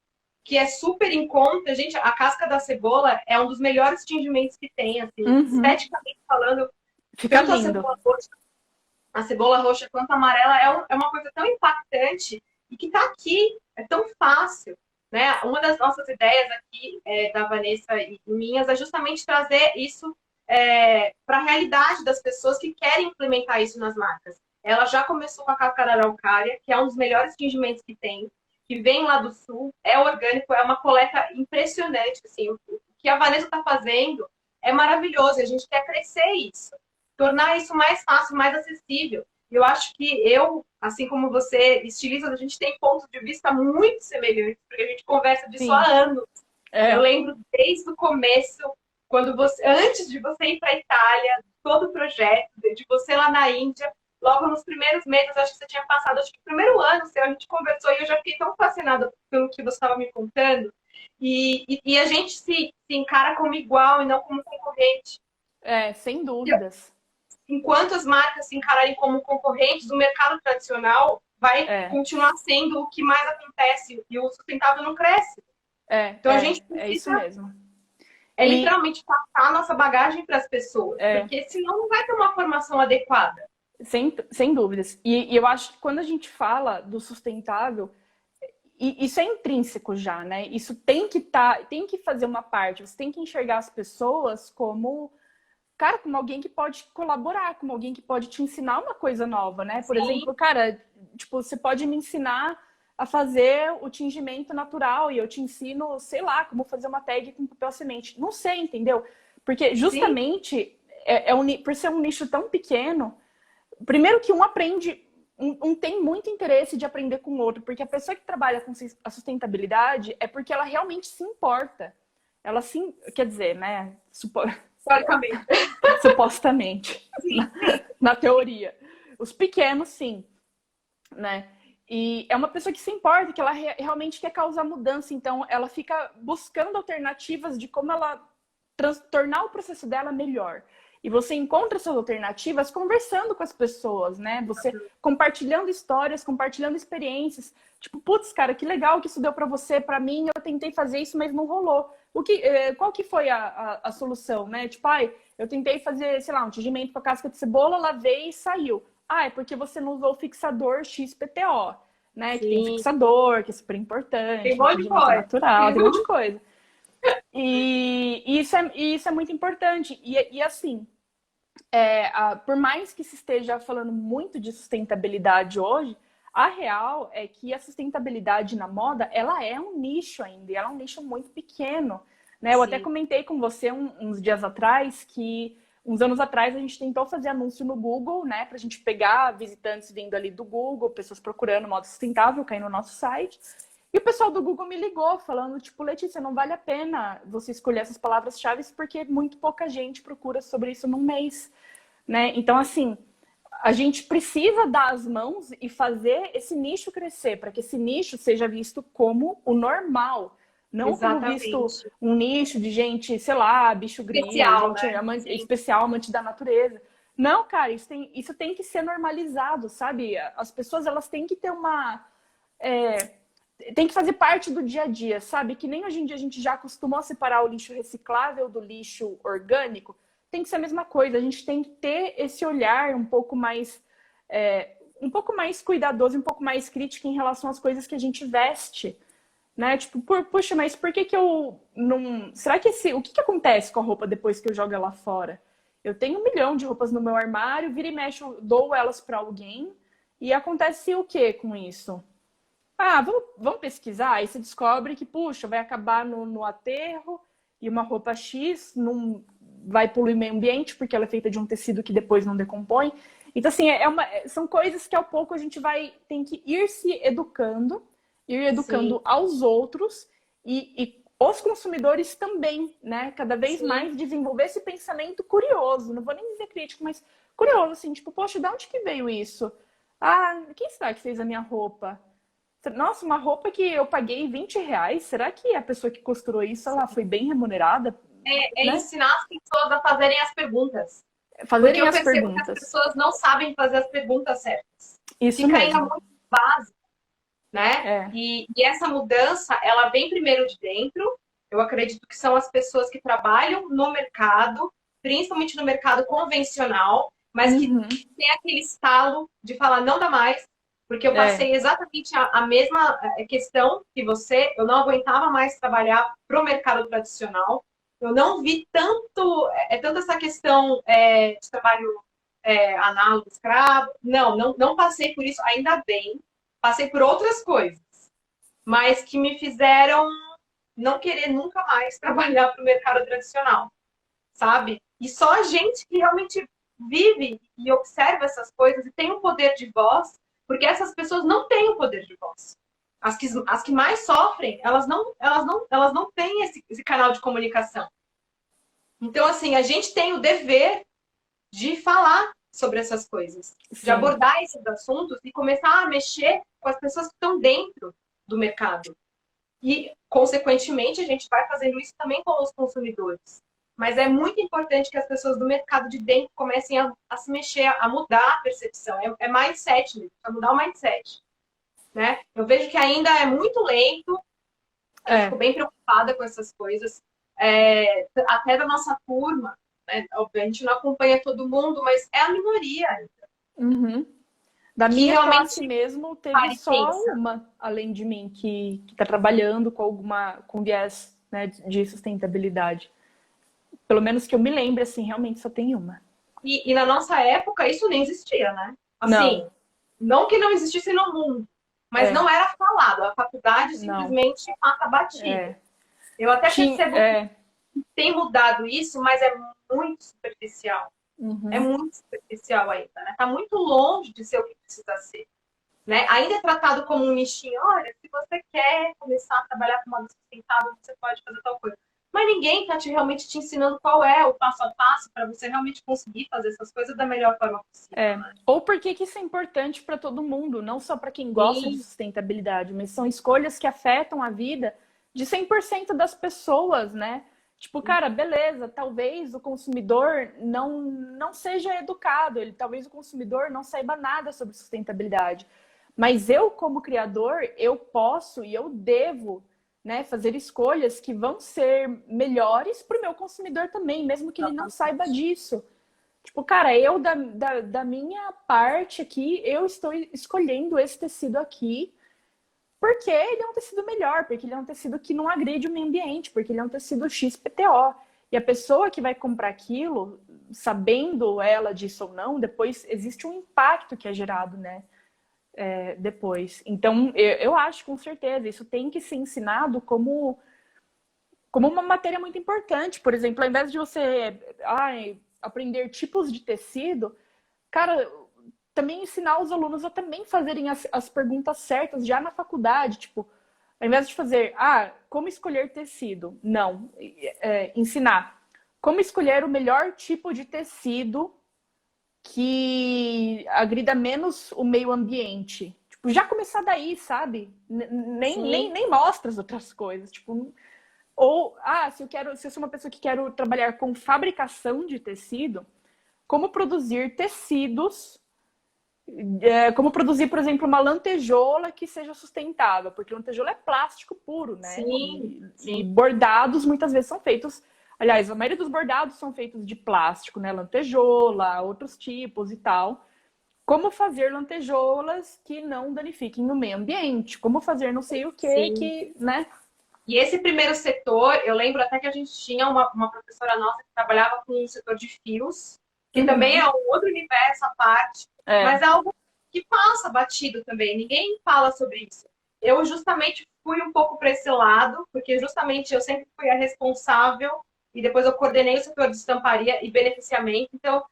que é super em conta. Gente, a casca da cebola é um dos melhores tingimentos que tem, assim, Uhum, esteticamente falando, fica tanto lindo. a cebola roxa quanto a amarela é uma coisa tão impactante e que tá aqui, é tão fácil. né? Uma das nossas ideias aqui, da Vanessa e minhas, é justamente trazer isso para a realidade das pessoas que querem implementar isso nas marcas. Ela já começou com a cáscara araucária, que é um dos melhores tingimentos que vem lá do sul, é orgânico, é uma coleta impressionante. Assim, o que a Vanessa está fazendo é maravilhoso, a gente quer crescer isso, tornar isso mais fácil, mais acessível. Eu acho que assim como você, estilista, a gente tem pontos de vista muito semelhantes, porque a gente conversa disso há Sim. anos. Eu É, lembro desde o começo, antes de você ir para a Itália, todo o projeto, de você lá na Índia, logo nos primeiros meses, acho que você tinha passado, acho que o primeiro ano seu, a gente conversou e eu já fiquei tão fascinada pelo que você estava me contando. E a gente se encara como igual e não como concorrente. sem dúvidas. Enquanto as marcas se encararem como concorrentes, o mercado tradicional vai É, continuar sendo o que mais acontece e o sustentável não cresce. Então a gente é isso precisa mesmo. E literalmente passar a nossa bagagem para as pessoas, porque senão não vai ter uma formação adequada. sem dúvidas. E eu acho que quando a gente fala do sustentável, isso é intrínseco já, né? Isso tem que fazer uma parte. Você tem que enxergar as pessoas como, cara, como alguém que pode colaborar, como alguém que pode te ensinar uma coisa nova, né? Por Sim. exemplo, cara, tipo, você pode me ensinar a fazer o tingimento natural e eu te ensino, sei lá, como fazer uma tag com papel semente. Não sei, entendeu? Porque justamente por ser um nicho tão pequeno, primeiro que um aprende, um tem muito interesse de aprender com o outro, porque a pessoa que trabalha com a sustentabilidade é porque ela realmente se importa. Ela sim, quer dizer, né? Supostamente, na teoria. Os pequenos, sim, né? E é uma pessoa que se importa, que ela realmente quer causar mudança, então ela fica buscando alternativas de como ela tornar o processo dela melhor. E você encontra essas alternativas conversando com as pessoas, né? Você compartilhando histórias, compartilhando experiências. Tipo, putz, cara, que legal que isso deu para você, para mim, eu tentei fazer isso, mas não rolou. Qual que foi a solução, né? Tipo, eu tentei fazer, sei lá, um tingimento com a casca de cebola, lavei e saiu. É porque você não usou o fixador XPTO, né? Sim. Que tem fixador, que é super importante, tem um monte de coisa. Natural, tem um monte de coisa. E isso é muito importante. E assim, por mais que se esteja falando muito de sustentabilidade hoje, a real é que a sustentabilidade na moda, ela é um nicho ainda, e ela é um nicho muito pequeno, né? Eu até comentei com você uns dias atrás que uns anos atrás a gente tentou fazer anúncio no Google, né? Pra gente pegar visitantes vindo ali do Google, pessoas procurando moda sustentável, cair no nosso site. E o pessoal do Google me ligou falando, tipo, Letícia, não vale a pena você escolher essas palavras-chave porque muito pouca gente procura sobre isso num mês, né? Então, assim, a gente precisa dar as mãos e fazer esse nicho crescer, para que esse nicho seja visto como o normal, não Exatamente. como visto um nicho de gente, sei lá, bicho grilo, Especial, gente né? especial, amante da natureza. Não, cara, isso tem que ser normalizado, sabe? As pessoas, elas têm que ter tem que fazer parte do dia a dia, sabe? Que nem hoje em dia a gente já acostumou a separar o lixo reciclável do lixo orgânico. Tem que ser a mesma coisa. A gente tem que ter esse olhar um pouco mais cuidadoso, um pouco mais crítico em relação às coisas que a gente veste, né? Tipo, puxa, mas por que eu não... Será que o que acontece com a roupa depois que eu jogo ela fora? Eu tenho 1 milhão de roupas no meu armário, vira e mexe, eu dou elas para alguém e acontece o que com isso? Vamos pesquisar. Aí você descobre que, puxa, vai acabar no aterro e uma roupa X não vai poluir o meio ambiente porque ela é feita de um tecido que depois não decompõe. Então, assim, são coisas que ao pouco a gente tem que ir se educando, ir educando Sim. aos outros e os consumidores também, né? Cada vez Sim. mais desenvolver esse pensamento curioso. Não vou nem dizer crítico, mas curioso, assim, tipo, poxa, de onde que veio isso? Quem será que fez a minha roupa? Nossa, uma roupa que eu paguei R$20, será que a pessoa que costurou isso, ela foi bem remunerada? Né? Ensinar as pessoas a fazerem as perguntas. Fazerem as perguntas. Que as pessoas não sabem fazer as perguntas certas. Isso Fica mesmo. ainda muito básico, né? E essa mudança, ela vem primeiro de dentro. Eu acredito que são as pessoas que trabalham no mercado, principalmente no mercado convencional, mas que tem aquele estalo de falar, não dá mais, Porque eu passei exatamente a mesma questão que você. Eu não aguentava mais trabalhar para o mercado tradicional. Eu não vi tanto essa questão de trabalho análogo, escravo. Não passei por isso, ainda bem. Passei por outras coisas, mas que me fizeram não querer nunca mais trabalhar para o mercado tradicional, sabe? E só a gente que realmente vive e observa essas coisas e tem um poder de voz, porque essas pessoas não têm o poder de voz. As que mais sofrem, elas não têm esse canal de comunicação. Então, assim, a gente tem o dever de falar sobre essas coisas, de abordar esses assuntos e começar a mexer com as pessoas que estão dentro do mercado. E, consequentemente, a gente vai fazendo isso também com os consumidores. Mas é muito importante que as pessoas do mercado de dentro comecem a se mexer, a mudar a percepção. É mindset mesmo, a mudar o mindset. Né? Eu vejo que ainda é muito lento, eu fico bem preocupada com essas coisas. Até da nossa turma, né? A gente não acompanha todo mundo, mas é a minoria ainda. Uhum. Da minha classe mesmo, teve só uma, além de mim, que está trabalhando com viés, né, de sustentabilidade. Pelo menos que eu me lembre, assim, realmente só tem uma. E na nossa época, isso nem existia, né? Assim, não que não existisse no mundo, mas não era falado. A faculdade simplesmente passa batida. Eu até percebo que tem mudado isso, mas é muito superficial. Uhum. É muito superficial ainda, né? Tá muito longe de ser o que precisa ser. Né? Ainda é tratado como um nichinho. Olha, se você quer começar a trabalhar com moda sustentável, você pode fazer tal coisa. Mas ninguém está realmente te ensinando qual é o passo a passo para você realmente conseguir fazer essas coisas da melhor forma possível. Né? Ou por que isso é importante para todo mundo, não só para quem gosta de sustentabilidade, mas são escolhas que afetam a vida de 100% das pessoas, né? Tipo, cara, beleza, talvez o consumidor não seja educado, talvez o consumidor não saiba nada sobre sustentabilidade. Mas eu, como criador, eu posso e eu devo, né, fazer escolhas que vão ser melhores para o meu consumidor também, mesmo que ele não saiba disso. Tipo, cara, eu da minha parte aqui, eu estou escolhendo esse tecido aqui porque ele é um tecido melhor, porque ele é um tecido que não agride o meio ambiente, porque ele é um tecido XPTO. E a pessoa que vai comprar aquilo, sabendo ela disso ou não, depois existe um impacto que é gerado, né? Depois. Então, eu acho, com certeza, isso tem que ser ensinado como uma matéria muito importante. Por exemplo, ao invés de você aprender tipos de tecido, cara, também ensinar os alunos a também fazerem as perguntas certas já na faculdade. Tipo, ao invés de fazer, como escolher tecido? Não. Ensinar como escolher o melhor tipo de tecido que agrida menos o meio ambiente. Tipo, já começar daí, sabe? Nem mostra as outras coisas. Tipo, ou, se eu sou uma pessoa que quero trabalhar com fabricação de tecido, como produzir tecidos, como produzir, por exemplo, uma lantejola que seja sustentável, porque lantejola é plástico puro, né? Sim. E bordados muitas vezes são feitos. Aliás, a maioria dos bordados são feitos de plástico, né? Lantejola, outros tipos e tal. Como fazer lantejoulas que não danifiquem o meio ambiente? Como fazer não sei o que, né? E esse primeiro setor, eu lembro até que a gente tinha uma professora nossa que trabalhava com o setor de fios, que também é um outro universo à parte, mas é algo que passa batido também. Ninguém fala sobre isso. Eu justamente fui um pouco para esse lado, porque justamente eu sempre fui a responsável e depois eu coordenei o setor de estamparia e beneficiamento. Então,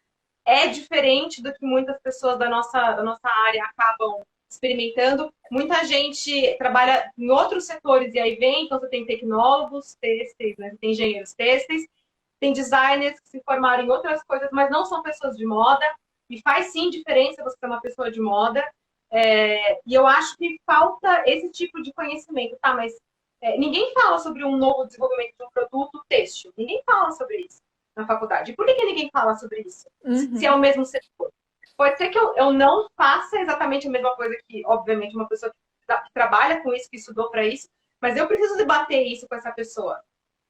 é diferente do que muitas pessoas da nossa área acabam experimentando. Muita gente trabalha em outros setores e aí vem, então você tem tecnólogos têxteis, né? Tem engenheiros têxteis, tem designers que se formaram em outras coisas, mas não são pessoas de moda. E faz sim diferença você ser uma pessoa de moda. E eu acho que falta esse tipo de conhecimento, tá? Mas ninguém fala sobre um novo desenvolvimento de um produto têxtil. Ninguém fala sobre isso na faculdade. E por que ninguém fala sobre isso? Se é o mesmo setor. Pode ser que eu não faça exatamente a mesma coisa que, obviamente, uma pessoa que trabalha com isso, que estudou para isso, mas eu preciso debater isso com essa pessoa.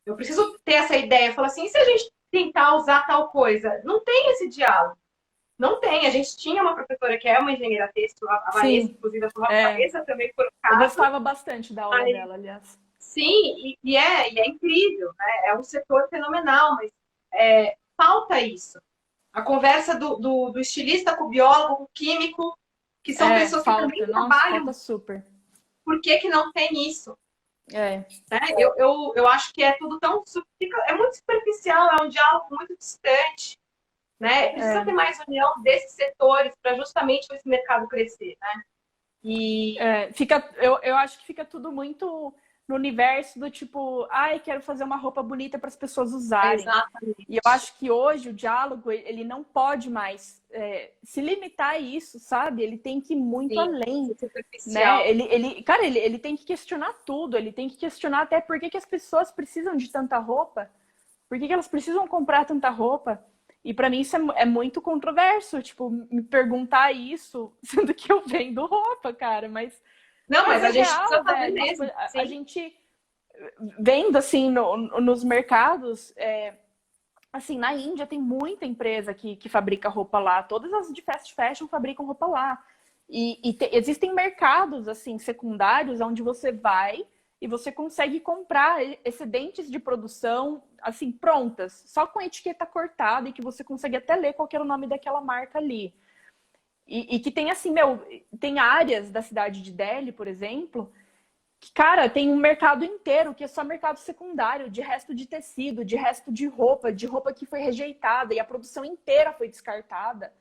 Eu preciso ter essa ideia. Falar assim, e se a gente tentar usar tal coisa? Não tem esse diálogo. Não tem. A gente tinha uma professora que é uma engenheira têxtil, a Vanessa, Sim, inclusive a sua é. Vanessa também por Eu acaso. gostava bastante da aula Aí, dela, aliás. sim, e é incrível, né? É um setor fenomenal, mas falta isso. A conversa do estilista com o biólogo, com o químico, que são pessoas que também Falta. Nossa, trabalham. falta super. Por que que não tem isso? É, Né? Eu acho que é tudo tão... É muito superficial, é um diálogo muito distante. Né? Precisa ter mais união desses setores para justamente esse mercado crescer. Né? E... eu acho que fica tudo muito no universo do tipo, ai, quero fazer uma roupa bonita para as pessoas usarem. Exatamente. E eu acho que hoje o diálogo, ele não pode mais se limitar a isso, sabe? Ele tem que ir muito além, né? Ele tem que questionar tudo, ele tem que questionar até por que as pessoas precisam de tanta roupa, por que elas precisam comprar tanta roupa. E para mim isso é muito controverso, tipo, me perguntar isso, sendo que eu vendo roupa, cara, Não, mas é a gente real, precisa fazer velho. Tipo, mesmo. a gente vendo assim nos mercados, assim, na Índia tem muita empresa que fabrica roupa lá. Todas as de fast fashion fabricam roupa lá. Existem mercados, assim, secundários, onde você vai e você consegue comprar excedentes de produção, assim, prontas, só com a etiqueta cortada e que você consegue até ler qual que era o nome daquela marca ali. E que tem, assim, tem áreas da cidade de Delhi, por exemplo, que, cara, tem um mercado inteiro que é só mercado secundário, de resto de tecido, de resto de roupa que foi rejeitada e a produção inteira foi descartada.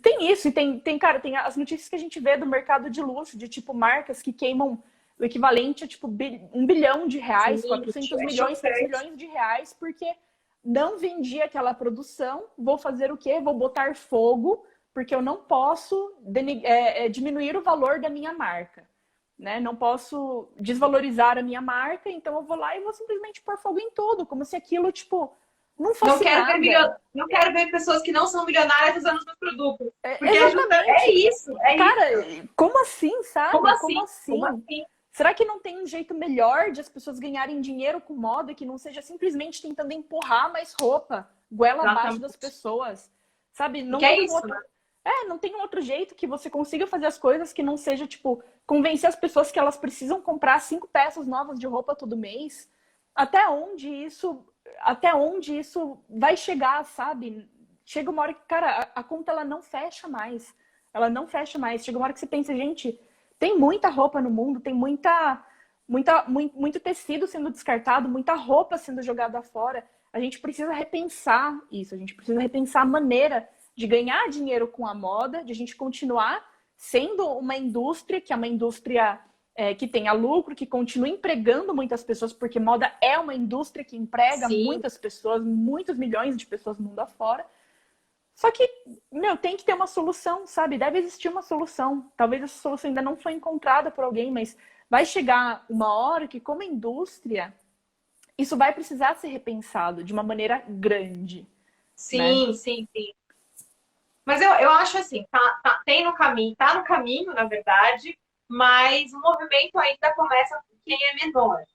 Tem isso, cara, tem as notícias que a gente vê do mercado de luxo, de tipo marcas que queimam o equivalente a tipo R$ 1 bilhão, Sim, 400 milhões, 500 milhões de reais, porque não vendi aquela produção, vou fazer o quê? Vou botar fogo, porque eu não posso diminuir o valor da minha marca. Né? Não posso desvalorizar a minha marca, então eu vou lá e vou simplesmente pôr fogo em tudo, como se aquilo, tipo, não fosse nada. Não quero ver pessoas que não são milionárias usando os meus produtos. Porque Exatamente. isso. Cara, isso. como assim, sabe? Como assim? Como assim? Como assim? Será que não tem um jeito melhor de as pessoas ganharem dinheiro com moda que não seja simplesmente tentando empurrar mais roupa goela abaixo das pessoas? Sabe? Não tem isso, outro... né? Não tem um outro jeito que você consiga fazer as coisas que não seja, tipo, convencer as pessoas que elas precisam comprar 5 peças novas de roupa todo mês. Até onde isso vai chegar, sabe? Chega uma hora que, cara, a conta ela não fecha mais. Ela não fecha mais. Chega uma hora que você pensa, gente, tem muita roupa no mundo, tem muito tecido sendo descartado, muita roupa sendo jogada fora. A gente precisa repensar isso, a gente precisa repensar a maneira de ganhar dinheiro com a moda, de a gente continuar sendo uma indústria, que é uma indústria que tenha lucro, que continue empregando muitas pessoas, porque moda é uma indústria que emprega muitas pessoas, muitos milhões de pessoas no mundo afora. Só que, tem que ter uma solução, sabe? Deve existir uma solução. Talvez essa solução ainda não foi encontrada por alguém, mas vai chegar uma hora que, como indústria, isso vai precisar ser repensado de uma maneira grande. Sim, né? sim. Mas eu acho assim, tá no caminho, na verdade, mas o movimento ainda começa por quem é menor.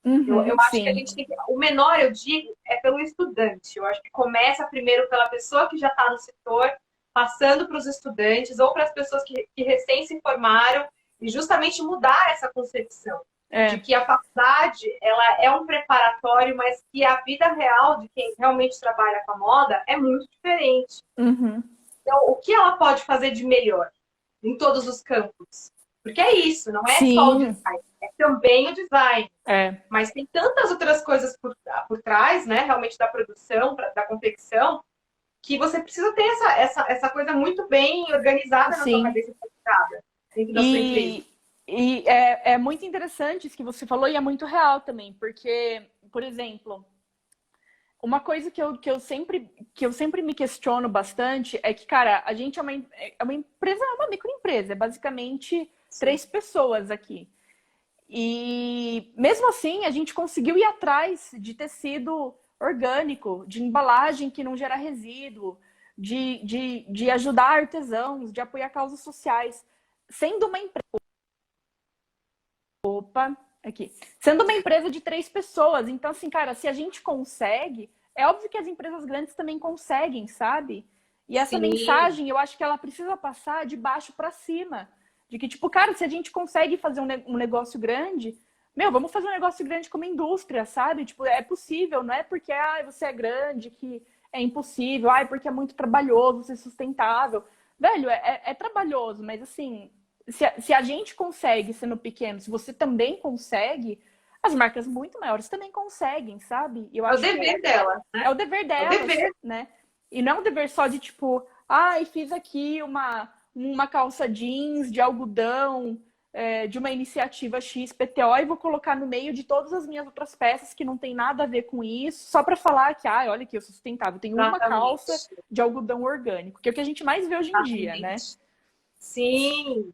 Eu acho que a gente tem que... O menor, eu digo, é pelo estudante. Eu acho que começa primeiro pela pessoa que já está no setor, passando para os estudantes ou para as pessoas que recém se formaram, e justamente mudar essa concepção de que a faculdade ela é um preparatório, mas que a vida real de quem realmente trabalha com a moda é muito diferente. Então, o que ela pode fazer de melhor em todos os campos? Porque é isso, não é só o design, é também o design. Mas tem tantas outras coisas por trás, né? Realmente da produção, da confecção, que você precisa ter essa coisa muito bem organizada na sua cabeça, dentro da sua empresa. E é muito interessante isso que você falou e é muito real também, porque, por exemplo, uma coisa que eu sempre me questiono bastante é que, cara, a gente é uma empresa, é uma microempresa, é basicamente 3 pessoas aqui. E mesmo assim, a gente conseguiu ir atrás de tecido orgânico, de embalagem que não gera resíduo, de ajudar artesãos, de apoiar causas sociais, sendo uma empresa. Sendo uma empresa de 3 pessoas. Então, assim, cara, se a gente consegue, é óbvio que as empresas grandes também conseguem, sabe? E essa Sim. mensagem, eu acho que ela precisa passar de baixo para cima. De que, tipo, cara, se a gente consegue fazer um negócio grande, meu, vamos fazer um negócio grande como indústria, sabe? Tipo, é possível, não é porque você é grande que é impossível, porque é muito trabalhoso ser sustentável. Velho, é trabalhoso, mas assim, se a gente consegue sendo pequeno, se você também consegue, as marcas muito maiores também conseguem, sabe? E eu É o acho que dever dela, né? é o dever É o delas, dever. né? E não é um dever só de tipo, fiz aqui uma calça jeans de algodão, de uma iniciativa XPTO e vou colocar no meio de todas as minhas outras peças que não tem nada a ver com isso, só para falar que, olha aqui, eu sou sustentável. Tenho uma calça Exatamente. de algodão orgânico, que é o que a gente mais vê hoje em dia, né? Exatamente. Sim.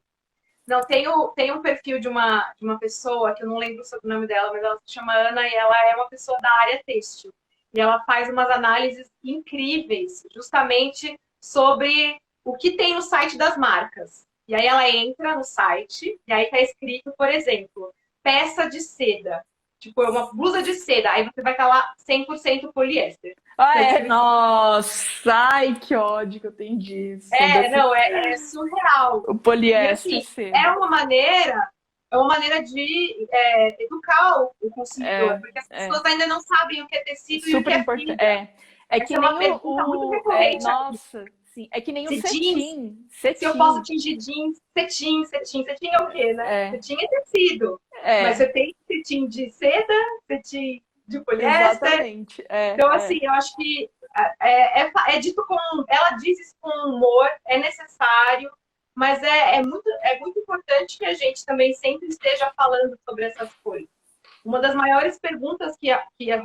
Não, tem um perfil de uma pessoa, que eu não lembro sobre o nome dela, mas ela se chama Ana e ela é uma pessoa da área têxtil. E ela faz umas análises incríveis, justamente sobre o que tem no site das marcas. E aí ela entra no site, e aí tá escrito, por exemplo, peça de seda. Tipo, é uma blusa de seda. Aí você vai estar lá 100% poliéster. Tá escrito. Nossa, ai, que ódio que eu tenho disso. Não, é surreal. O E poliéster assim, é seda. uma maneira, é uma maneira de educar o consumidor, porque as É. pessoas ainda não sabem o que é tecido e o que Super é importante. fibra. É Essa que é nem uma pergunta muito recorrente aqui. nossa, sim. É que nem o Se jeans, cetim. se eu posso Cetim. tingir jeans, cetim, cetim. Cetim é o quê, né? É, Cetim é tecido. Mas você é, tem cetim de seda, cetim de poliéster. exatamente. Então, assim, eu acho que é dito com. Ela diz isso com humor, é necessário, mas é muito importante que a gente também sempre esteja falando sobre essas coisas. Uma das maiores perguntas que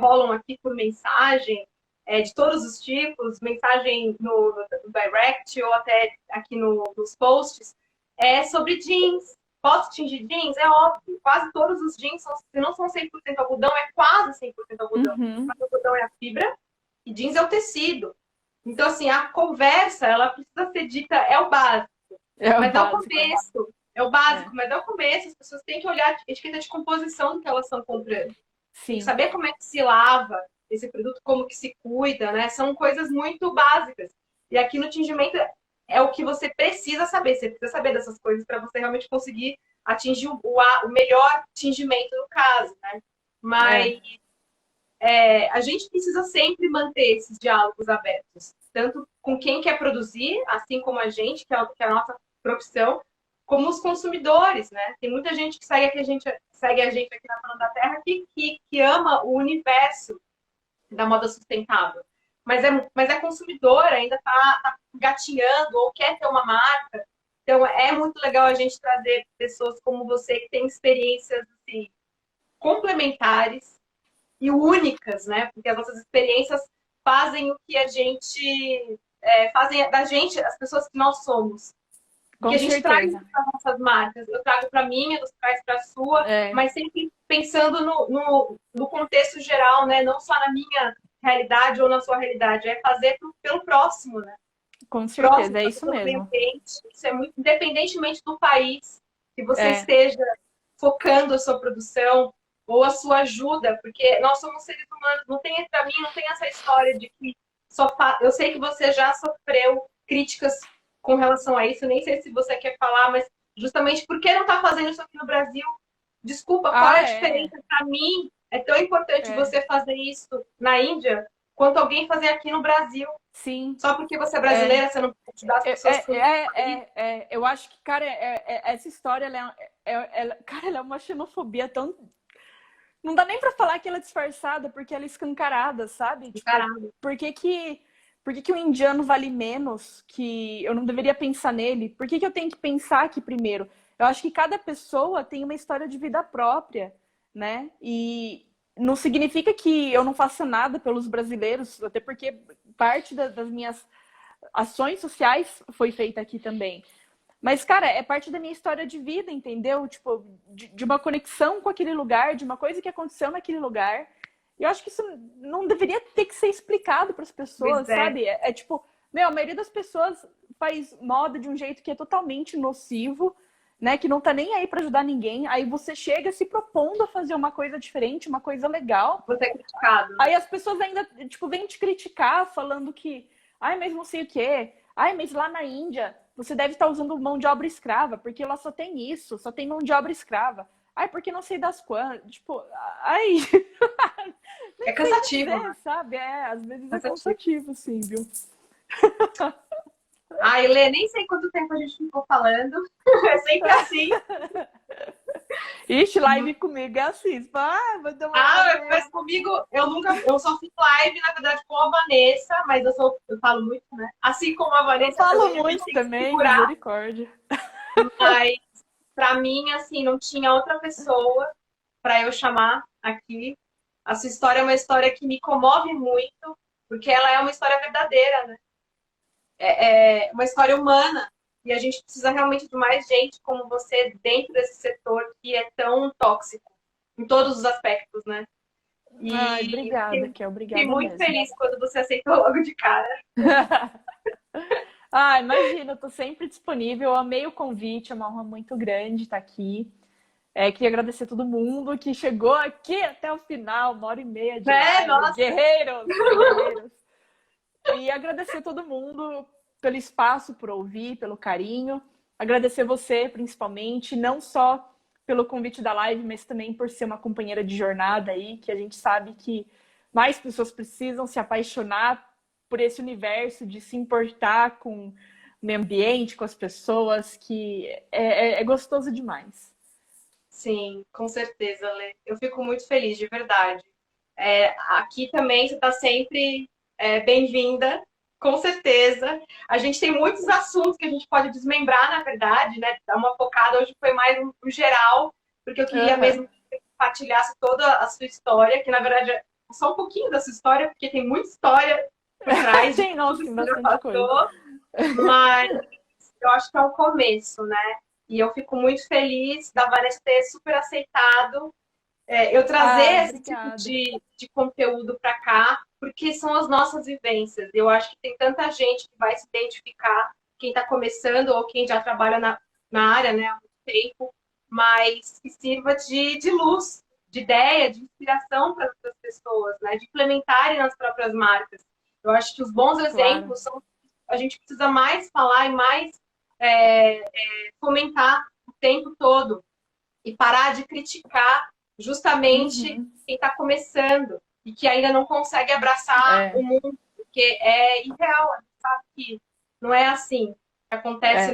rolam aqui por mensagem, de todos os tipos, mensagem no direct ou até aqui nos posts, é sobre jeans. Posso tingir jeans? É óbvio. Quase todos os jeans, se não são 100% algodão, é quase 100% algodão. Uhum. Mas algodão é a fibra e jeans é o tecido. Então, assim, a conversa, ela precisa ser dita, é o básico. É o Mas é o básico. começo. É o básico, mas é o começo. As pessoas têm que olhar a etiqueta de composição do que elas estão comprando. Tem que Sim. saber como é que se lava esse produto, como que se cuida, né? São coisas muito básicas. E aqui no tingimento é o que você precisa saber. Você precisa saber dessas coisas para você realmente conseguir atingir o melhor tingimento no caso, né? Mas a gente precisa sempre manter esses diálogos abertos, tanto com quem quer produzir, assim como a gente, que é a nossa profissão, como os consumidores, né? Tem muita gente que segue a gente aqui na Plano da Terra que ama o universo da moda sustentável. Mas é consumidor, ainda está gatinhando ou quer ter uma marca. Então, é muito legal a gente trazer pessoas como você que tem experiências assim, complementares e únicas, né? Porque as nossas experiências fazem o que a gente fazem da gente as pessoas que nós somos. Com Que a gente traz certeza. para nossas marcas. Eu trago para a minha, você traz para a sua, mas sempre pensando no contexto geral, né? Não só na minha realidade ou na sua realidade, é fazer pelo próximo, né? Com Próximo, certeza, é isso pelo meio mesmo. ambiente. Isso é muito, independentemente do país que você esteja focando a sua produção ou a sua ajuda, porque nós somos seres humanos, não tem para mim, não tem essa história de que eu sei que você já sofreu críticas com relação a isso, nem sei se você quer falar, mas justamente por que não está fazendo isso aqui no Brasil? Desculpa, qual é a diferença? Para mim, é tão importante você fazer isso na Índia quanto alguém fazer aqui no Brasil. Sim. Só porque você é brasileira, você não pode ajudar as pessoas. Eu acho que, cara, essa história, cara, ela é uma xenofobia tão... Não dá nem pra falar que ela é disfarçada, porque ela é escancarada, sabe? Escancarada. Tipo, por que o indiano vale menos? Que eu não deveria pensar nele? Por que eu tenho que pensar aqui primeiro? Eu acho que cada pessoa tem uma história de vida própria, né? E não significa que eu não faça nada pelos brasileiros, até porque parte das minhas ações sociais foi feita aqui também. Mas, cara, é parte da minha história de vida, entendeu? Tipo, de uma conexão com aquele lugar, de uma coisa que aconteceu naquele lugar. E eu acho que isso não deveria ter que ser explicado para as pessoas, sabe? Tipo, a maioria das pessoas faz moda de um jeito que é totalmente nocivo, né, que não tá nem aí para ajudar ninguém, aí você chega se propondo a fazer uma coisa diferente, uma coisa legal. Você é criticado. Aí as pessoas ainda, tipo, vêm te criticar falando que, ai, mas não sei o quê. Ai, mas lá na Índia você deve estar usando mão de obra escrava, porque lá só tem isso, só tem mão de obra escrava. Ai, porque não sei das quantas. Tipo, ai. É cansativo, dizer, né? sabe? Às vezes é Cansativo. cansativo, sim, viu? Ai, Lê, nem sei quanto tempo a gente ficou falando. É sempre assim. Ixi, live comigo é assim. Vai demorar. Mas comigo, eu só fiz live, na verdade, com a Vanessa, mas eu falo muito, né? Assim como a Eu Vanessa falo também, a gente muito tem que se também, segurar, misericórdia. mas pra mim, assim, não tinha outra pessoa pra eu chamar aqui. A sua história é uma história que me comove muito, porque ela é uma história verdadeira, né? É uma história humana. E a gente precisa realmente de mais gente como você dentro desse setor que é tão tóxico, em todos os aspectos, né? Ai, E obrigada, Kel, fiquei obrigada muito mesmo. feliz quando você aceitou logo de cara. Ah, imagina, eu tô sempre disponível. Eu amei o convite, é uma honra muito grande estar aqui. Queria agradecer a todo mundo que chegou aqui até o final, 1h30 de live. Nossa, Guerreiros, guerreiros. E agradecer a todo mundo pelo espaço, por ouvir, pelo carinho. Agradecer você, principalmente, não só pelo convite da live, mas também por ser uma companheira de jornada aí, que a gente sabe que mais pessoas precisam se apaixonar por esse universo, de se importar com o meio ambiente, com as pessoas, que é gostoso demais. sim, com certeza, Lê. Eu fico muito feliz, de verdade. Aqui também você está sempre bem-vinda, com certeza. A gente tem muitos assuntos que a gente pode desmembrar, na verdade, né? Dar uma focada. Hoje foi mais um geral, porque eu queria mesmo que você compartilhasse toda a sua história, que na verdade é só um pouquinho da sua história, porque tem muita história por trás de Tem, nossa, tudo tem que você já bastante coisa. passou, mas eu acho que é o começo, né? E eu fico muito feliz da Vanessa ter super aceitado eu trazer esse tipo Obrigada. de conteúdo para cá, porque são as nossas vivências. Eu acho que tem tanta gente que vai se identificar, quem está começando ou quem já trabalha na área, né, há muito tempo, mas que sirva de luz, de ideia, de inspiração para outras pessoas, né, de implementarem nas próprias marcas. Eu acho que os bons Claro. exemplos são a gente precisa mais falar e mais fomentar o tempo todo e parar de criticar justamente quem está começando e que ainda não consegue abraçar o mundo, porque é irreal, a gente sabe que não é assim que acontece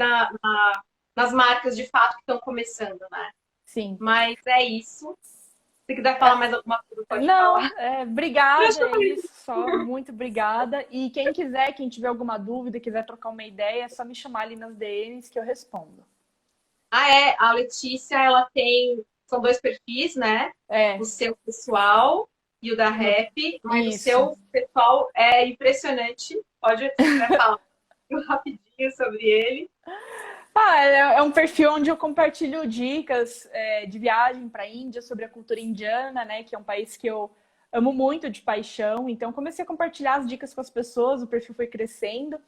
nas marcas de fato que estão começando, né? Sim. Mas é isso. Se quiser falar mais alguma coisa, pode falar. Obrigada, é isso só, muito obrigada. E quem quiser, quem tiver alguma dúvida, quiser trocar uma ideia, é só me chamar ali nas DMs que eu respondo. A Letícia, ela são 2 perfis, né? O seu pessoal e o da Rap, mas Isso. o seu pessoal é impressionante. Pode, se quiser falar rapidinho sobre ele. É um perfil onde eu compartilho dicas de viagem para a Índia, sobre a cultura indiana, né? Que é um país que eu amo muito de paixão. Então, comecei a compartilhar as dicas com as pessoas, o perfil foi crescendo.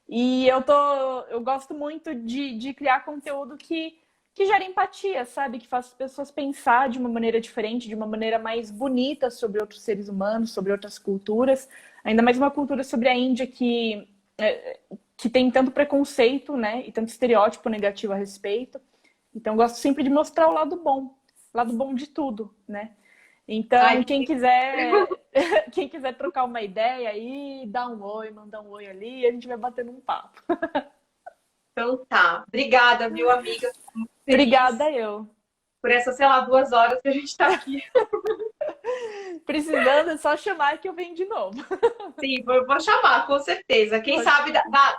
E eu gosto muito de criar conteúdo que gera empatia, sabe? Que faz as pessoas pensar de uma maneira diferente, de uma maneira mais bonita sobre outros seres humanos, sobre outras culturas. Ainda mais uma cultura sobre a Índia que tem tanto preconceito, né? E tanto estereótipo negativo a respeito. Então, eu gosto sempre de mostrar o lado bom de tudo, né? Então, quem quiser trocar uma ideia aí, dá um oi, manda um oi ali, e a gente vai batendo um papo. Então tá. Obrigada, viu, amiga? Fico muito feliz Obrigada eu. por essas, sei lá, 2 horas que a gente tá aqui. Precisando, é só chamar que eu venho de novo. Sim, vou chamar, com certeza. Quem sabe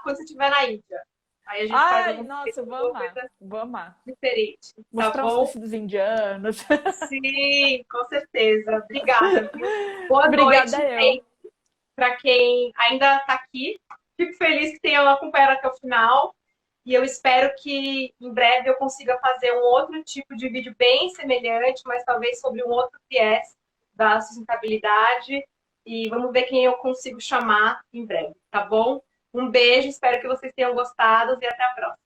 quando você estiver na Índia. Aí a gente faz alguma Nossa, vou amar. diferente. Tá Mostrar os bom? tecidos indianos. Sim, com certeza. Obrigada, viu? Boa Obrigada noite eu. para quem ainda está aqui. Fico feliz que tenham acompanhado até o final. E eu espero que em breve eu consiga fazer um outro tipo de vídeo bem semelhante, mas talvez sobre um outro viés da sustentabilidade. E vamos ver quem eu consigo chamar em breve, tá bom? Um beijo, espero que vocês tenham gostado e até a próxima.